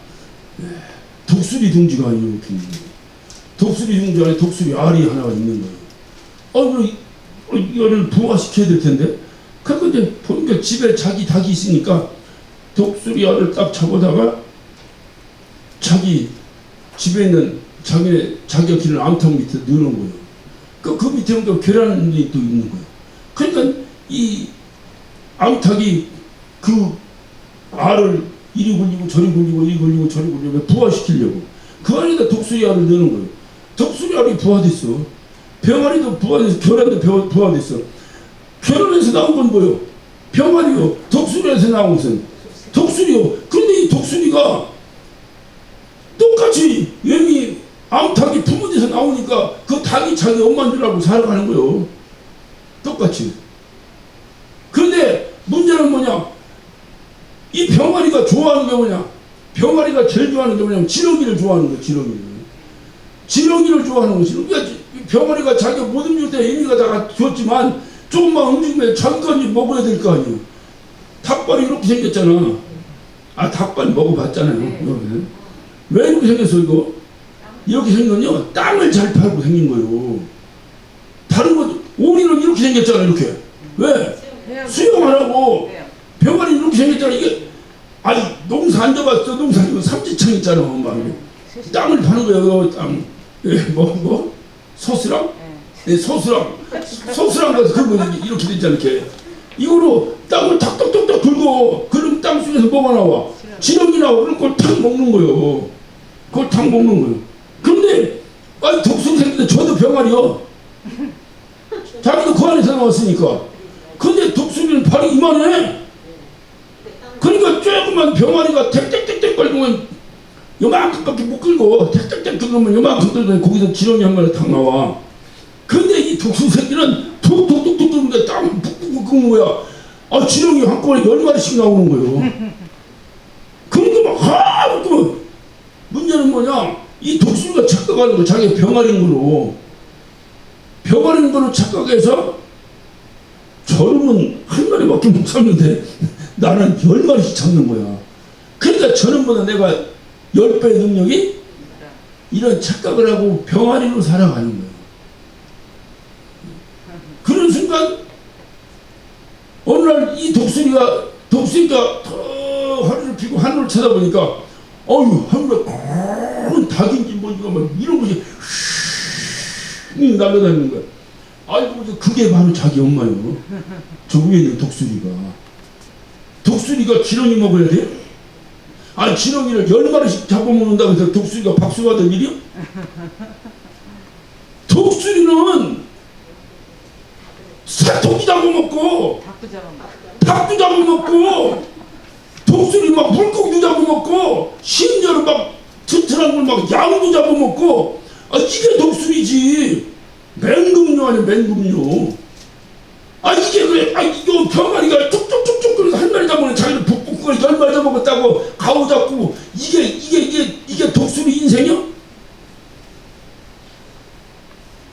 독수리 둥지가 이렇게 있는 거예요. 독수리 둥지 안에 독수리 알이 하나가 있는 거예요. 이거를 부화시켜야 될 텐데. 그러니까 이제 보니까 집에 자기 닭이 있으니까 독수리 알을 딱 잡아다가 자기 집에 있는 자기가 기르는 암탉 밑에 넣는 거예요. 그 밑에 또 계란이 또 있는 거예요. 그러니까 이 암탉이 그 알을 이리 굴리고 저리 굴리고 이리 굴리고 저리 굴리고 부화시키려고 그 안에다 독수리 알을 넣는 거예요. 독수리 알이 부화됐어. 병아리도 부화됐어. 계란도 부화됐어. 계란에서 나온 건 뭐예요? 병아리요. 독수리에서 나온 것은 독수리요. 그런데 이 독수리가 똑같이 여기 암탉이 부모에서 나오니까 그 닭이 자기 엄마인 줄 알고 살아가는 거예요. 똑같이. 그런데 문제는 뭐냐? 이 병아리가 좋아하는 게 뭐냐? 병아리가 제일 좋아하는 게 뭐냐면 지렁이를 좋아하는 거예요. 지렁이를 좋아하는 거지. 그러니까 병아리가 자기가 못 움직일 때 애미가 다 줬지만 조금만 움직이면 자기까지 먹어야 될 거 아니에요. 닭발이 이렇게 생겼잖아. 닭발 먹어봤잖아요. 네. 왜 이렇게 생겼어 이거? 이렇게 생긴 건요 땅을 잘 팔고 생긴 거예요. 다른 거 오리는 이렇게 생겼잖아. 이렇게. 왜? 수영 안 하고 병아리 이렇게 생겼잖아. 이게 농사 안 잡았어. 농사 이거 삼지창 있잖아. 막 땅을 파는 거예요. 땅. 소스랑? 네, 소스랑 가서 그거 이렇게 됐잖아. 이렇게. 이거로 땅을 탁탁탁탁 긁어. 그럼 땅 속에서 뭐가 나와? 지렁이 나와. 그럼 그걸 탁 먹는 거예요. 그걸 탁 먹는 거예요. 그런데 독수리 생긴데 저도 병아리요. 자기도 그 안에서 나왔으니까. 근데 독수리는 발이 이만해. 그러니까 조그만 병아리가 택택택택 걸리면 요만큼밖에 못 끌고 택택택 긁으면 요만큼 끌고 거기서 지렁이 한 마리 탁 나와. 근데 이 독수리 새끼는 툭툭툭툭 뚫는데 땀 푹푹 긁는 거야. 지렁이 한꺼번에 10마리씩 나오는 거예요. 그러니까 막 문제는 뭐냐? 이 독수리가 착각하는 거 자기 병아리인 거로 착각해서 저놈은 한 마리밖에 못 잡는데 나는 10마리씩 잡는 거야. 그러니까 저놈보다 내가 10배의 능력이 이런 착각을 하고 병아리로 살아가는 거예요. 그런 순간 어느 날 이 독수리가 더 허리를 펴고 하늘을 쳐다보니까 하늘에 닭인지 뭔지 막 이런 것이 날아다니는 거야. 그게 바로 자기 엄마예요. 저 위에 있는 독수리가 지렁이 먹어야 돼? 지렁이를 10마리씩 잡아먹는다고 해서 독수리가 박수 받을 일이요? 독수리는 새토끼 잡아먹고 닭도 잡아먹고 독수리 막 물고기도 잡아먹고 심지어는 막 튼튼한 걸 막 양도 잡아먹고 이게 독수리지. 맹금류 아니야 맹금류. 이게 그래. 이거 병아리가 쭉쭉쭉쭉 그래서 한 마리 잡으면 자기는 북북 10마리 잡아먹었다고 가오 잡고 이게 독수리 인생이요?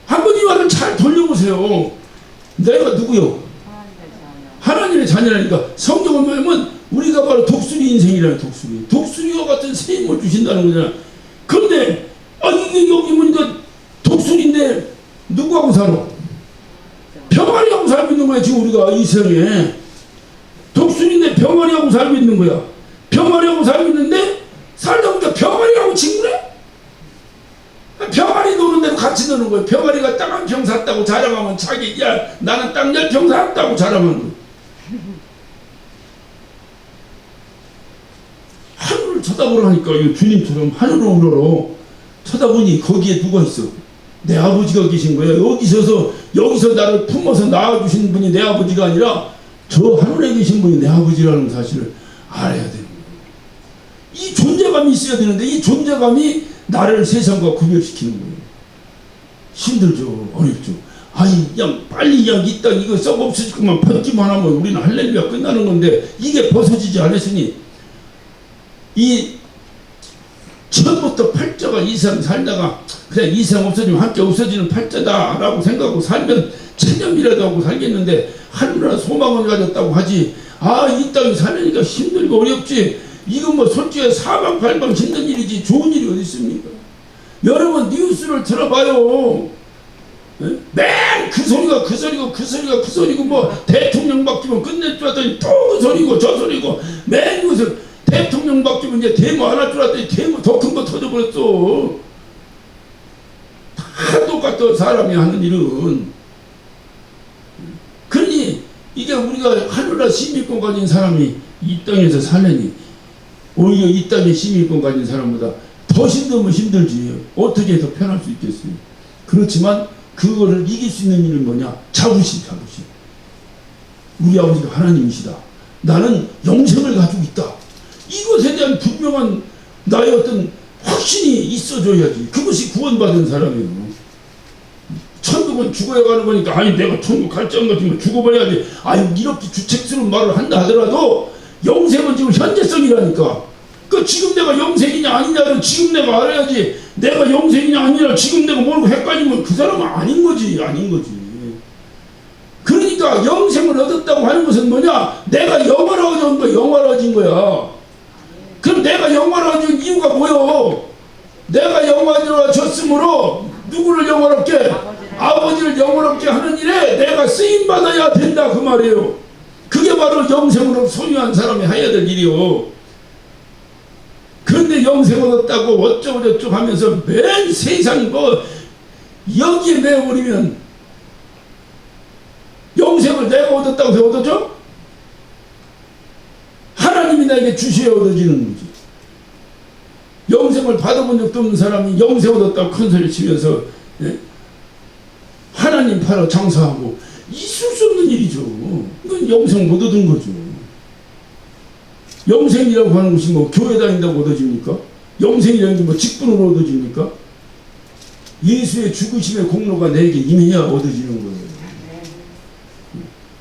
한번 이 말을 잘 돌려보세요. 내가 누구요? 하나님의 자녀라니까. 성경을 보면 우리가 바로 독수리 인생이라는 독수리와 같은 새 힘을 주신다는 거잖아. 그런데 이게 여기 보니까 독수리인데 누구하고 살아? 병아리하고 살고 있는 거야. 지금 우리가 이 세상에 독수리인데 병아리하고 살고 있는 거야. 병아리하고 살고 있는데 살다 보니까 병아리하고 친구래? 병아리 노는 대로 같이 노는 거야. 병아리가 땅 한 평 샀다고 자랑하면 나는 땅 10평 샀다고 자랑하는 거야. 하늘을 쳐다보라니까. 주님처럼 하늘을 우러러 쳐다보니 거기에 누가 있어? 내 아버지가 계신 거야. 여기서 나를 품어서 낳아주신 분이 내 아버지가 아니라 저 하늘에 계신 분이 내 아버지라는 사실을 알아야 되는 거예요. 이 존재감이 있어야 되는데 이 존재감이 나를 세상과 구별시키는 거예요. 힘들죠. 어렵죠. 아니 그냥 빨리 그냥 이 땅 이거 썩 없어질 것만 벗기만 하면 우리는 할렐루야 끝나는 건데 이게 벗어지지 않았으니 이 처음부터 팔자가 이상 살다가 그냥 이상 없어지면 함께 없어지는 팔자다라고 생각하고 살면 체념이라도 하고 살겠는데 하늘나라 소망을 가졌다고 하지 이 땅이 살려니까 힘들고 어렵지 이건 뭐 솔직히 사방팔방 힘든 일이지 좋은 일이 어디 있습니까? 여러분 뉴스를 들어봐요. 맨 그 소리가 그 소리고 그 소리가 그 소리고 뭐 대통령 바뀌면 끝낼 줄 알았더니 또 그 소리고 저 소리고 맨 이것을 대통령 바뀌면 이제 데모 안 할 줄 알았더니 데모 더 큰 거 터져버렸어. 다 똑같아 사람이 하는 일은. 그러니 이게 우리가 하늘나라 시민권 가진 사람이 이 땅에서 살려니 오히려 이 땅에 시민권 가진 사람보다 더 힘들면 힘들지 어떻게 더 편할 수 있겠어요. 그렇지만 그거를 이길 수 있는 일은 뭐냐? 자부심. 우리 아버지가 하나님이시다. 나는 영생을 가지고 있다. 이것에 대한 분명한 나의 어떤 확신이 있어줘야지. 그것이 구원받은 사람이에요. 천국은 죽어야 가는 거니까 아니 내가 천국 갈지 안 갈지 죽어버려야지. 아니 이렇게 주책스러운 말을 한다 하더라도 영생은 지금 현재성이라니까. 그 지금 내가 영생이냐 아니냐를 지금 내가 알아야지. 내가 영생이냐 아니냐 지금 내가 모르고 헷갈리면 그 사람은 아닌 거지. 그러니까 영생을 얻었다고 하는 것은 뭐냐? 내가 영화로워진 거야. 그럼 내가 영화로워진 이유가 뭐요? 내가 영화로워졌으므로 누구를 영화롭게? 아버지를 영화롭게 하는 일에 내가 쓰임받아야 된다 그 말이에요. 그게 바로 영생으로 소유한 사람이 해야 될 일이요. 그런데 영생 얻었다고 어쩌고저쩌고 하면서 맨 세상 뭐 여기에 매어버리면 영생을 내가 얻었다고 해서 얻어져? 하나님이 나에게 주셔야 얻어지는 거지. 영생을 받아본 적도 없는 사람이 영생 얻었다고 큰소리 치면서 하나님 팔아 장사하고 있을 수 없는 일이죠. 이건 영생 못 얻은 거죠. 영생이라고 하는 것이 뭐 교회 다닌다고 얻어집니까? 영생이라는 게 뭐 직분으로 얻어집니까? 예수의 죽으심의 공로가 내게 임해야 얻어지는 거예요.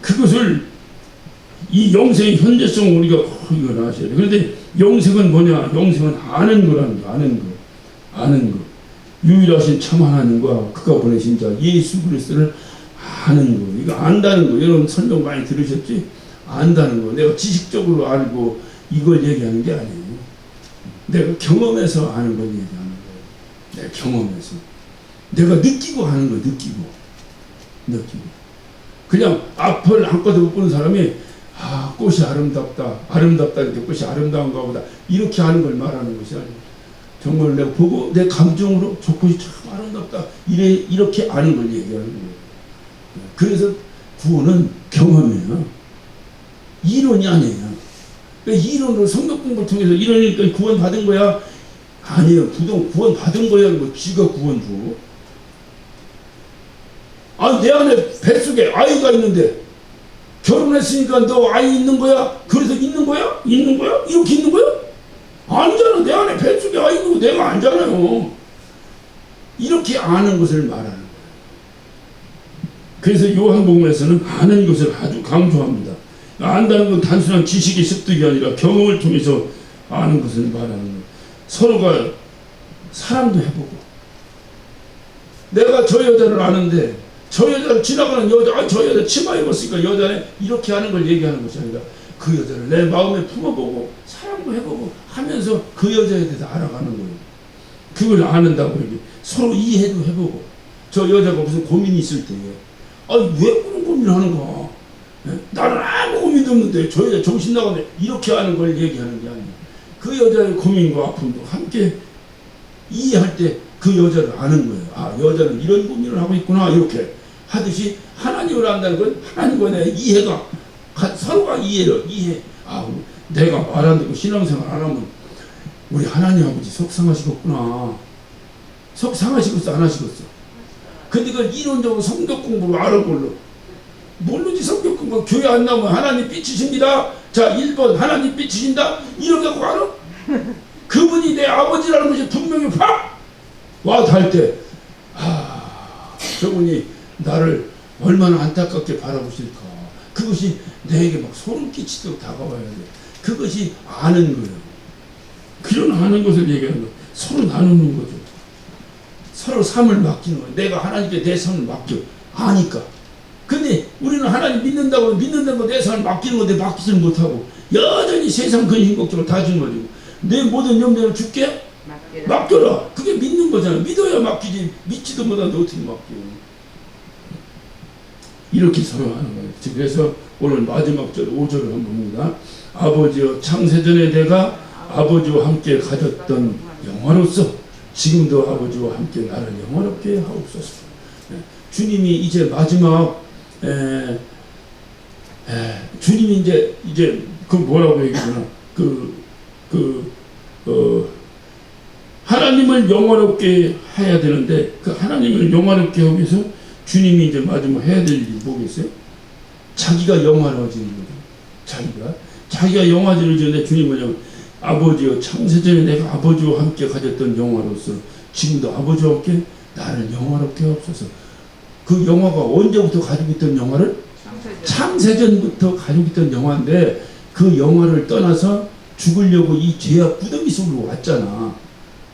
그것을 이 영생의 현재성을 우리가 이걸 아셔야 돼요. 그런데 영생은 뭐냐? 영생은 아는 거라는 거, 아는 거. 유일하신 참 하나님과 그가 보내신 자 예수 그리스도를 아는 거. 이거 안다는 거. 여러분 설명 많이 들으셨지? 안다는 거. 내가 지식적으로 알고 이걸 얘기하는 게 아니에요. 내가 경험해서 아는 걸 얘기하는 거예요. 내가 경험해서. 내가 느끼고 하는 거, 느끼고. 그냥 앞을 한껏 못 보는 사람이 꽃이 아름답다 이렇게 꽃이 아름다운가 보다 이렇게 하는 걸 말하는 것이 아니에요. 정말 내가 보고 내 감정으로 저 꽃이 참 아름답다 이렇게 아는 걸 얘기하는 거예요. 그래서 구원은 경험이에요. 이론이 아니에요. 그러니까 이론으로 성경 공부를 통해서 이러니까 구원 받은 거야? 아니에요. 구원 받은 거야. 뭐 쥐가 구원 줘. 내 안에 뱃속에 아이가 있는데 결혼했으니까 너 아이 있는 거야? 그래서 있는 거야? 이렇게 있는 거야? 아니잖아. 내 안에 뱃속에 아이 있는 거 내가 알잖아요. 이렇게 아는 것을 말하는 거예요. 그래서 요한복음에서는 아는 것을 아주 강조합니다. 안다는 건 단순한 지식의 습득이 아니라 경험을 통해서 아는 것을 말하는 거예요. 서로가 사랑도 해보고 내가 저 여자를 아는데 저 여자를 지나가는 여자, 저 여자 치마 입었으니까 여자네 이렇게 하는 걸 얘기하는 것이 아니라 그 여자를 내 마음에 품어보고 사랑도 해보고 하면서 그 여자에 대해서 알아가는 거예요. 그걸 아는다고 이렇게 서로 이해도 해보고 저 여자가 무슨 고민이 있을 때에 왜 그런 고민을 하는가? 나는 아무 고민도 없는데 저 여자 정신 나가네 이렇게 하는 걸 얘기하는 게 아니에요. 그 여자의 고민과 아픔도 함께 이해할 때 그 여자를 아는 거예요. 여자는 이런 고민을 하고 있구나 이렇게 하듯이 하나님을 안다는 건 하나님과 내 이해가 서로가 이해. 내가 말 안 듣고 신앙생활 안 하면 우리 하나님 아버지 속상하시겠구나. 속상하시겠어 안 하시겠어? 근데 그걸 이론적으로 성경 공부로 알아 모르지. 성경 공부 교회 안 나오면 하나님 삐치십니다. 자 1번 하나님 삐치신다 이렇게 하고 알아? 그분이 내 아버지라는 것이 분명히 팍 와 닿을 때 저분이 나를 얼마나 안타깝게 바라보실까. 그것이 내게 막 소름 끼치도록 다가와야 돼. 그것이 아는 거예요. 그런 아는 것을 얘기하는 거예요. 서로 나누는 거죠. 서로 삶을 맡기는 거예요. 내가 하나님께 내 삶을 맡겨. 아니까. 근데 우리는 하나님 믿는다고 믿는다고 내 삶을 맡기는 건데 맡기지는 못하고 여전히 세상 근심 걱정을 다 주는 거죠. 내 모든 염려를 줄게? 맡겨라. 그게 믿는 거잖아. 믿어야 맡기지. 믿지도 못하는데 어떻게 맡겨. 이렇게 서로 하는 거예요. 그래서 오늘 마지막 절 5절을 한번 봅니다. 아버지여 창세전에 내가 아버지와 함께 가졌던 영화로서 지금도 아버지와 함께 나를 영화롭게 하옵소서. 주님이 이제 마지막 주님이 이제 그 뭐라고 얘기하나 하나님을 영화롭게 해야 되는데 그 하나님을 영화롭게 하기 위해서 주님이 이제 마지막 해야 될 일이 뭐겠어요? 자기가 영화로워지는 거죠. 자기가 영화로워지는데 주님은 뭐냐면 아버지여 창세전에 내가 아버지와 함께 가졌던 영화로서 지금도 아버지와 함께 나를 영화롭게 하옵소서. 그 영화가 언제부터 가지고 있던 영화를? 창세전부터 가지고 있던 영화인데 그 영화를 떠나서 죽으려고 이 죄악 무더기 속으로 왔잖아.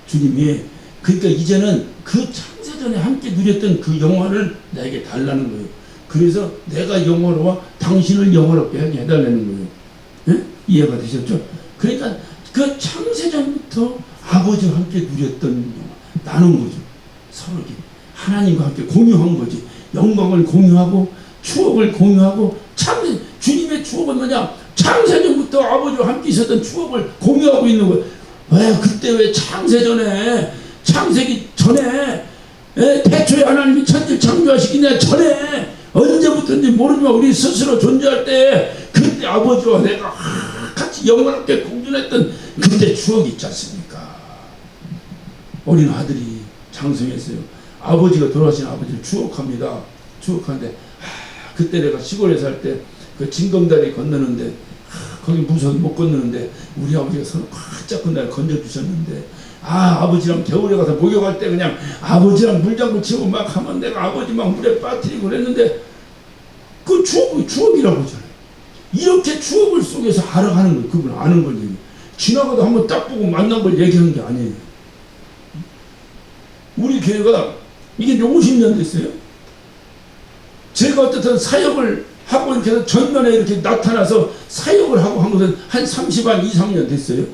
주님이. 그러니까 이제는 그 창세전에 함께 누렸던 그 영화를 나에게 달라는 거예요. 그래서 내가 영화로워 당신을 영화롭게 하게 해달라는 거예요. 예? 이해가 되셨죠? 그러니까 그 창세전부터 아버지와 함께 누렸던 영화 나눈 거죠. 서로 하나님과 함께 공유한 거지. 영광을 공유하고 추억을 공유하고 주님의 추억은 뭐냐? 창세전부터 아버지와 함께 있었던 추억을 공유하고 있는 거예요. 왜 창세기 전에 태초에 하나님이 천지를 창조하시기 전에 언제부터인지 모르지만 우리 스스로 존재할 때 그때 아버지와 내가 같이 영원하게 공존했던 그때 추억이 있지 않습니까? 어린 아들이 장성했어요. 아버지가 돌아가신 아버지를 추억합니다. 추억하는데 그때 내가 시골에 살 때 그 징검다리 건너는데 거기 무서워서 못 건너는데 우리 아버지가 손을 꽉 잡고 날 건져주셨는데 아버지랑 겨울에 가서 목욕할 때 그냥 아버지랑 물장구 치고 막 하면 내가 아버지 막 물에 빠뜨리고 그랬는데 그 추억이라고 하잖아요. 이렇게 추억을 속에서 알아가는 거예요. 그걸 아는 걸 얘기해요. 지나가다 한번 딱 보고 만난 걸 얘기하는 게 아니에요. 우리 교회가 이게 50년 됐어요. 제가 어쨌든 사역을 하고 이렇게 해서 전면에 이렇게 나타나서 사역을 하고 한 것은 한 30한 2, 3년 됐어요.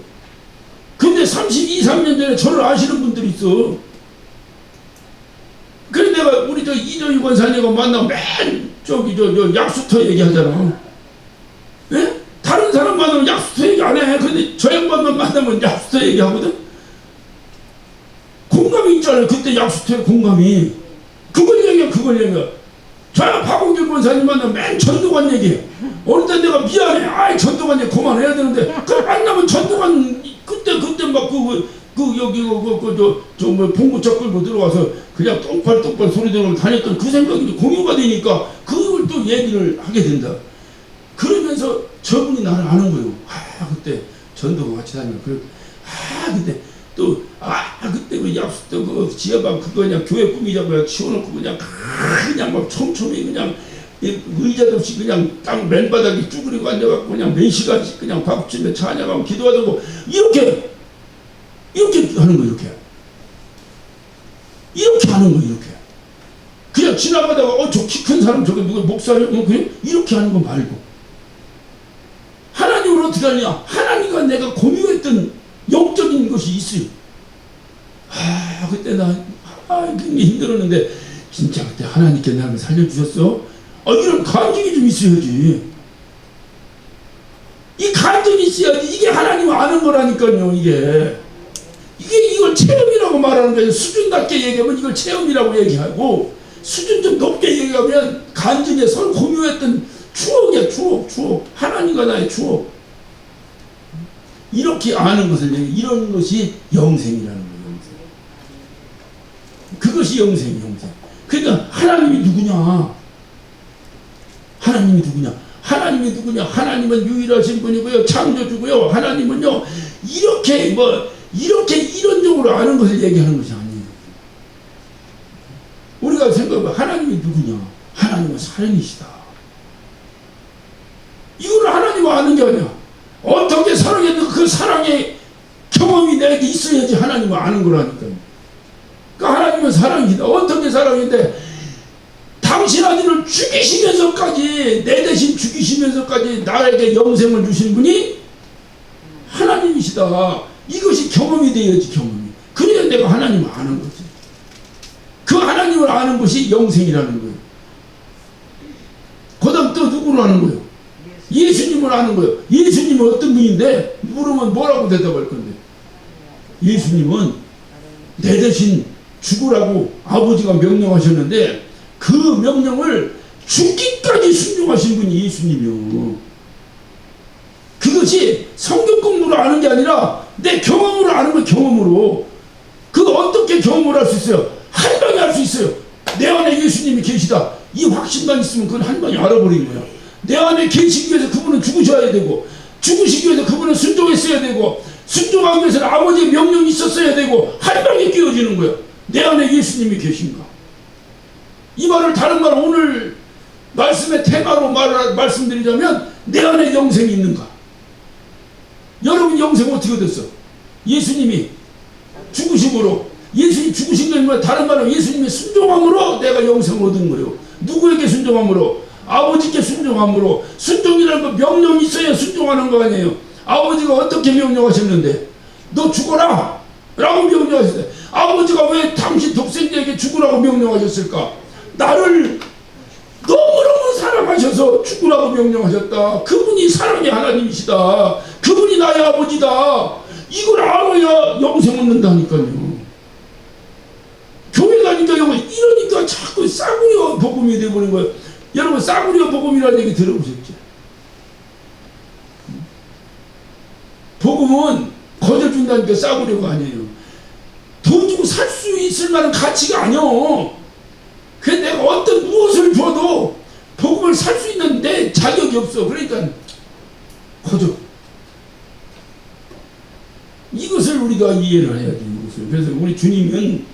근데 32, 3년 전에 저를 아시는 분들이 있어. 그래 내가 우리 이정희 권사님과 만나면 맨 저 약수터 얘기하잖아. 예? 다른 사람 만나면 약수터 얘기 안 해. 근데 저 양반만 만나면 약수터 얘기하거든. 공감이 있잖아요. 그때 약수터의 공감이. 그걸 얘기해. 저 박홍길 권사님 만나면 맨 전도관 얘기해. 어느 때 내가 미안해. 전도관 얘기 그만해야 되는데 그 만나면 전도관 그때 막 봉구차 끌고 들어와서 그냥 똥팔 소리 들으면 다녔던 그 생각이 공유가 되니까 그걸 또 얘기를 하게 된다. 그러면서 저분이 나를 아는 거예요. 그때 전도가 같이 다니면 그때 그 약수 때 그 지하방 그거 그냥 교회 꾸미자고 치워놓고 그냥 막 촘촘히 그냥 의자도 없이 그냥 땅 맨바닥에 쭈그리고 앉아갖고 그냥 몇 시간씩 그냥 박수치며 찬양하고 기도하고 이렇게 하는 거 이렇게 하는 거 이렇게 그냥 지나가다가 저 키 큰 사람 저게 누가 목사님 그래 이렇게 하는 거 말고 하나님을 어떻게 하느냐? 하나님과 내가 공유했던 영적인 것이 있어요. 그때 나 굉장히 힘들었는데 진짜 그때 하나님께 나를 살려주셨어? 이런 감정이 좀 있어야지. 이 감정이 있어야지. 이게 하나님 아는 거라니까요. 이걸 체험이라고 말하는 거예요. 수준답게 얘기하면 이걸 체험이라고 얘기하고 수준 좀 높게 얘기하면 간증에 서로 공유했던 추억이야. 추억. 하나님과 나의 추억. 이렇게 아는 것을 이런 것이 영생이라는 거예요. 그것이 영생. 그러니까 하나님이 누구냐? 하나님은 유일하신 분이고요. 창조주고요. 하나님은요. 이렇게 이런적으로 아는 것을 얘기하는 것이 아니에요. 우리가 생각해봐. 하나님이 하나님이 누구냐? 하나님은 사랑이시다. 이거를 하나님은 아는 게 아니야. 어떻게 사랑했는가 그 사랑의 경험이 내게 있어야지 하나님은 아는 거라니까요. 그러니까 하나님은 사랑이다. 어떻게 사랑인데 당신 아들을 죽이시면서까지 내 대신 죽이시면서까지 나에게 영생을 주신 분이 하나님이시다. 이것이 경험이 되어야지 경험이. 그래야 내가 하나님을 아는 거지. 그 하나님을 아는 것이 영생이라는 거예요. 그 다음 또 누구를 아는 거예요? 예수님을 아는 거예요. 예수님은 어떤 분인데 물으면 뭐라고 대답할 건데? 예수님은 내 대신 죽으라고 아버지가 명령하셨는데 그 명령을 죽기까지 순종하신 분이 예수님이요. 그것이 성경 공부로 아는 게 아니라 내 경험으로 아는 거예요. 경험으로. 그 어떻게 경험을 할 수 있어요? 한 방에 할 수 있어요. 내 안에 예수님이 계시다. 이 확신만 있으면 그건 한 방에 알아버린 거야. 내 안에 계시기 위해서 그분은 죽으셔야 되고 죽으시기 위해서 그분은 순종했어야 되고 순종하기 위해서는 아버지의 명령이 있었어야 되고 한 방에 끼워지는 거야. 내 안에 예수님이 계신가? 이 말을 다른 말 오늘 말씀의 테마로 말씀드리자면 내 안에 영생이 있는가? 여러분 영생 어떻게 됐어? 예수님이 죽으심으로 예수님이 죽으신 게 아니라 다른 말로 예수님의 순종함으로 내가 영생을 얻은 거예요. 누구에게 순종함으로? 아버지께 순종함으로. 순종이라는 건 명령이 있어야 순종하는 거 아니에요. 아버지가 어떻게 명령하셨는데 너 죽어라 라고 명령하셨어요. 아버지가 왜 당신 독생자에게 죽으라고 명령하셨을까? 나를 너무너무 사랑하셔서 죽으라고 명령하셨다. 그분이 사랑의 하나님이시다. 그분이 나의 아버지다. 이걸 알아야 영생 얻는다니까요. 교회 다니까 이러니까 자꾸 싸구려 복음이 되어버린 거예요. 여러분 싸구려 복음이라는 얘기 들어보셨죠? 복음은 거저 준다니까 싸구려가 아니에요. 돈 주고 살 수 있을 만한 가치가 아니요. 그래서 내가 어떤 무엇을 줘도 복음을 살 수 있는 내 자격이 없어. 그러니까 거저. 이것을 우리가 이해를 해야 돼. 이것을. 그래서 우리 주님은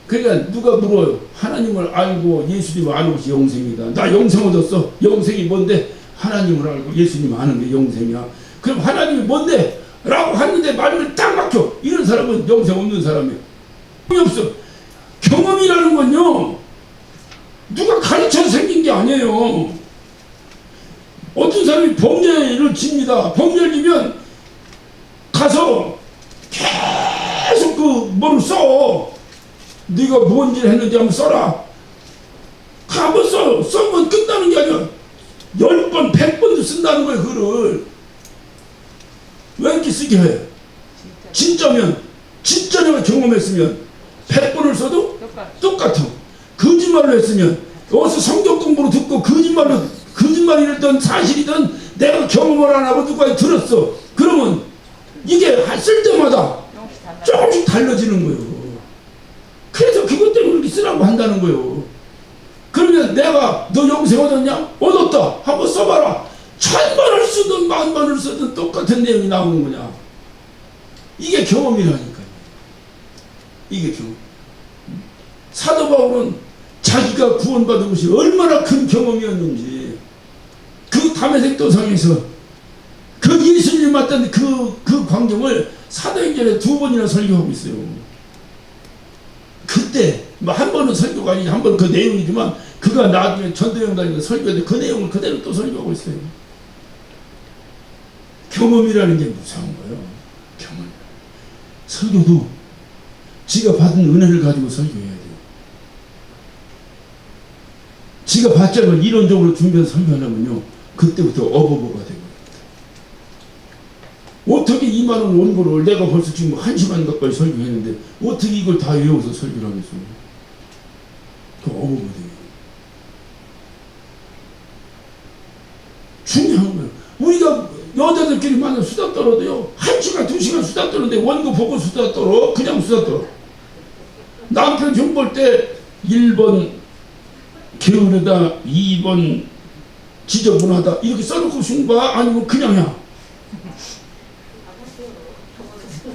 그러니까 누가 물어요. 하나님을 알고 예수님을 아는 것이 영생이다. 나 영생 얻었어. 영생이 뭔데? 하나님을 알고 예수님 아는 게 영생이야. 그럼 하나님이 뭔데? 라고 하는데 말을 딱 막혀. 이런 사람은 영생 없는 사람이에요. 없어. 경험이라는 건요. 누가 가르쳐서 생긴 게 아니에요. 어떤 사람이 범죄를 집니다. 범죄를 지면 가서 계속 그 뭐를 써. 네가 뭔 일 했는지 한번 써라. 한번 써. 써면 끝나는 게 아니라 10번, 100번도 쓴다는 거예요. 그를. 왜 이렇게 쓰게 해? 진짜면, 진짜 내가 경험했으면 100번을 써도 똑같아. 거짓말을 했으면 어디서 성경 공부로 듣고 거짓말이든 사실이든 내가 경험을 안 하고 누가 들었어. 그러면 이게 쓸 때마다 조금씩 달라지는 거예요. 그래서 그것 때문에 그렇게 쓰라고 한다는 거예요. 그러면 내가 너 영생 얻었냐? 얻었다. 한번 써봐라. 1000번을 쓰든 10,000번을 쓰든 똑같은 내용이 나오는 거냐. 이게 경험이라니까요. 이게 경험. 사도 바울은 자기가 구원받은 것이 얼마나 큰 경험이었는지 그 다메섹 도상에서 그 예수님 만났던 그 광경을 사도행전에 2번이나 설교하고 있어요. 그때 뭐 한 번은 설교가 아니지 한 번은 그 내용이지만 그가 나중에 전도여행 다니면서 설교했는데 그 내용을 그대로 또 설교하고 있어요. 경험이라는 게 무서운 거예요. 경험. 설교도 지가 받은 은혜를 가지고 설교해야 돼요. 지가 바짝을 이론적으로 준비해서 설교하려면요 그때부터 어버버가 되고 어떻게 20,000원 원고를 내가 벌써 지금 1시간 가까이 설교했는데 어떻게 이걸 다 외워서 설교를 하겠어요? 그 어버버 돼요. 중요한 거예요. 우리가 여자들끼리 만나 수다 떨어도요 1시간 2시간 수다 떠는데 원고 보고 수다 떨어. 그냥 수다 떨어. 남편 흉 볼 때 1번 게으르다 2번 지저분하다 이렇게 써놓고 흉봐 아니면 그냥이야.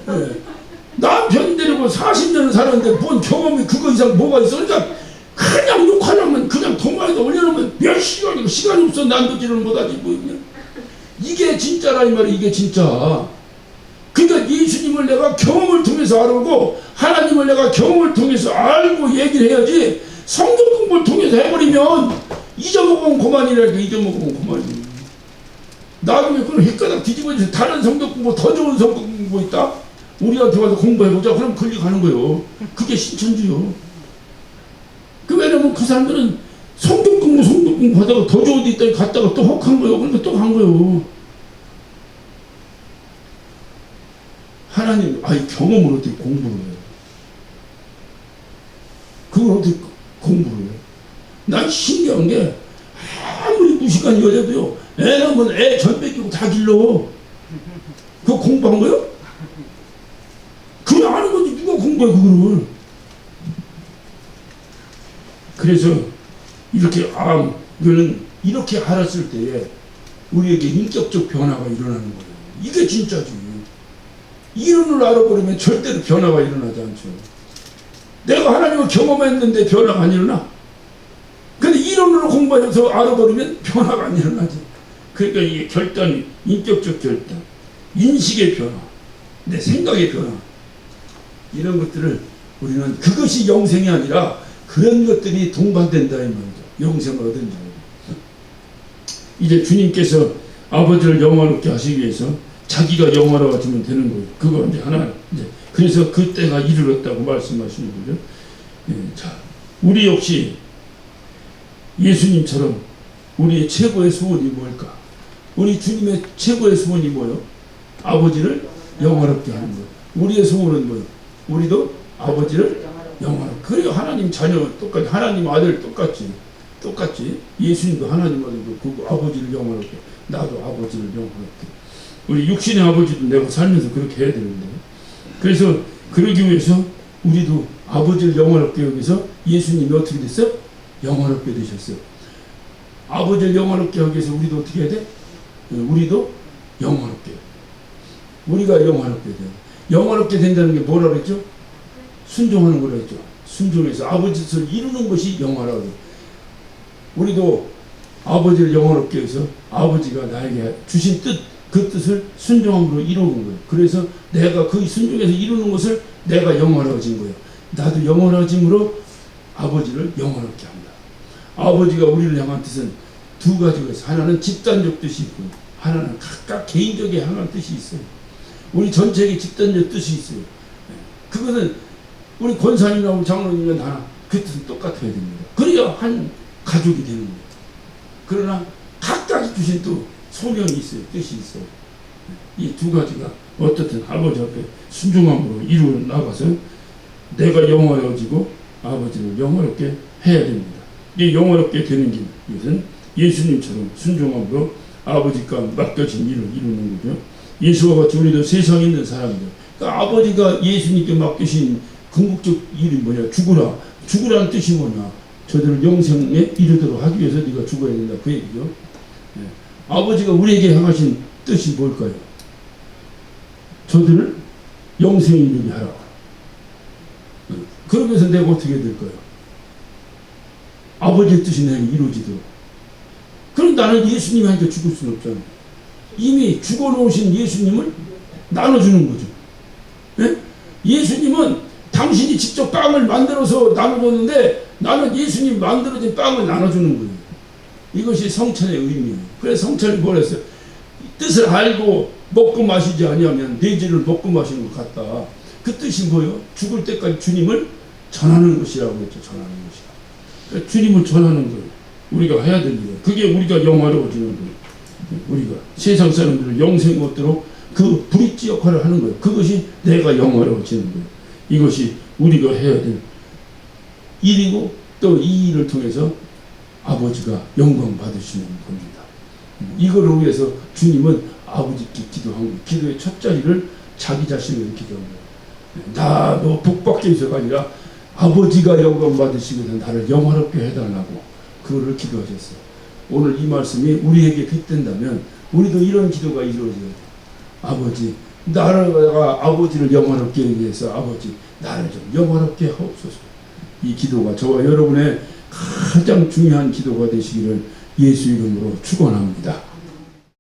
네. 남편 데리고 40년을 살았는데 뭔 경험이 그거 이상 뭐가 있어. 그러니까 그냥 욕하려면 그냥 통화에다 올려놓으면 몇 시간이고 시간이 없어 난도질을 못하지 뭐. 이게 진짜라 이 말이야. 이게 진짜. 그러니까 예수님을 내가 경험을 통해서 알고 하나님을 내가 경험을 통해서 알고 얘기를 해야지. 성경 공부를 통해서 해버리면 잊어먹으면 그만이라니까. 잊어먹으면 그만이야. 나중에 그런 헷가닥 뒤집어져서 다른 성경 공부 더 좋은 성경 공부 있다? 우리한테 와서 공부해보자. 그럼 클릭하는 거요. 그게 신천지요. 왜냐면 그 사람들은 성경 공부 하다가 더 좋은 데 있다니 갔다가 또 혹한 거요. 그러니까 또 간 거요. 하나님, 경험을 어떻게 공부를 해요? 그걸 어떻게 공부를 해요? 난 신기한 게 아무리 무식한 여자도요. 애 낳으면 애 전 뺏기고 다 길러. 그거 공부한 거요? 그냥 아는 거지. 누가 공부해 그거를. 그래서 이렇게 이거는 이렇게 알았을 때에 우리에게 인격적 변화가 일어나는 거예요. 이게 진짜지. 이론을 알아버리면 절대로 변화가 일어나지 않죠. 내가 하나님을 경험했는데 변화가 안 일어나. 근데 이론으로 공부해서 알아버리면 변화가 안 일어나지. 그러니까 이게 결단이 인격적 결단, 인식의 변화, 내 생각의 변화, 이런 것들을 우리는 그것이 영생이 아니라 그런 것들이 동반된다 이 말이죠. 영생을 얻은 자. 이제 주님께서 아버지를 영화롭게 하시기 위해서 자기가 영화로워지면 되는 거예요. 그거 이제 하나 이제 그래서 그때가 이르렀다고 말씀하시는 거죠. 자, 우리 역시 예수님처럼 우리의 최고의 소원이 뭘까? 우리 주님의 최고의 소원이 뭐요? 아버지를 영화롭게 하는 거예요. 우리의 소원은 뭐요? 우리도 아버지를 영화롭게. 그래요. 하나님 자녀 똑같이, 하나님 아들 똑같이 예수님도 하나님 아들도 그 아버지를 영화롭게, 나도 아버지를 영화롭게. 우리 육신의 아버지도 내가 살면서 그렇게 해야 되는데, 그래서 그러기 위해서 우리도 아버지를 영화롭게 여기서 예수님이 어떻게 됐어요? 영화롭게 되셨어요. 아버지를 영화롭게 하기 위해서 우리도 어떻게 해야 돼? 우리도 영화롭게. 우리가 영화롭게 돼요. 영화롭게 된다는 게 뭐라 그랬죠? 순종하는 거라 했죠. 순종해서 아버지 뜻을 이루는 것이 영화라고. 우리도 아버지를 영화롭게 해서 아버지가 나에게 주신 뜻, 그 뜻을 순종함으로 이루는 거예요. 그래서 내가 그 순종해서 이루는 것을 내가 영화로워진 거예요. 나도 영화로워짐으로 아버지를 영화롭게 합니다. 아버지가 우리를 향한 뜻은 두 가지가 있어요. 하나는 집단적 뜻이 있고 하나는 각각 개인적인 향한 뜻이 있어요. 우리 전체에게 집단적 뜻이 있어요. 그것은 우리 권사님이나 우리 장로님이나 다 그 뜻은 똑같아야 됩니다. 그래야 한 가족이 되는 거예요. 그러나 각각 주신 또 소명이 있어요. 뜻이 있어요. 이 두 가지가 어떻든 아버지 앞에 순종함으로 이루어 나가서 내가 영화로워지고 아버지를 영화롭게 해야 됩니다. 이 영화롭게 되는 길, 이것은 예수님처럼 순종함으로 아버지가 맡겨진 일을 이루는 거죠. 예수와 같이 우리도 세상에 있는 사람들, 그러니까 아버지가 예수님께 맡기신 궁극적 일이 뭐냐? 죽으라. 죽으라는 뜻이 뭐냐? 저들을 영생에 이르도록 하기 위해서 네가 죽어야 된다. 그 얘기죠. 아버지가 우리에게 향하신 뜻이 뭘까요? 저들을 영생에 이르게 하라. 그러기 위해서 내가 어떻게 될까요? 아버지의 뜻이 내게 이루어지도록. 그럼 나는 예수님한테 죽을 수는 없잖아요. 이미 죽어놓으신 예수님을 나눠주는 거죠. 예? 예수님은 당신이 직접 빵을 만들어서 나눠줬는데 나는 예수님 만들어진 빵을 나눠주는 거예요. 이것이 성찬의 의미예요. 그래서 성찬이 뭐라 했어요? 뜻을 알고 먹고 마시지 아니하면 내지를 먹고 마시는 것 같다. 그 뜻이 뭐예요? 죽을 때까지 주님을 전하는 것이라고 했죠. 전하는 것이다. 그러니까 주님을 전하는 거예요. 우리가 해야 될 일이에요. 그게 우리가 영화로워지는 거예요. 우리가 세상 사람들을 영생 얻도록 그 브릿지 역할을 하는 거예요. 그것이 내가 영화로워지는 거예요. 이것이 우리가 해야 될 일이고 또 이 일을 통해서 아버지가 영광 받으시는 겁니다. 이거를 위해서 주님은 아버지께 기도한 거예요. 기도의 첫 자리를 자기 자신을 기도한 거예요. 나도 복받기 위해서가 아니라 아버지가 영광 받으시기 위해서 나를 영화롭게 해달라고 그거를 기도하셨어요. 오늘 이 말씀이 우리에게 빗댄다면 우리도 이런 기도가 이루어져야 돼요. 아버지, 나라가 아버지를 영화롭게 하기 위해서 아버지 나를 좀 영화롭게 하옵소서. 이 기도가 저와 여러분의 가장 중요한 기도가 되시기를 예수 이름으로 축원합니다.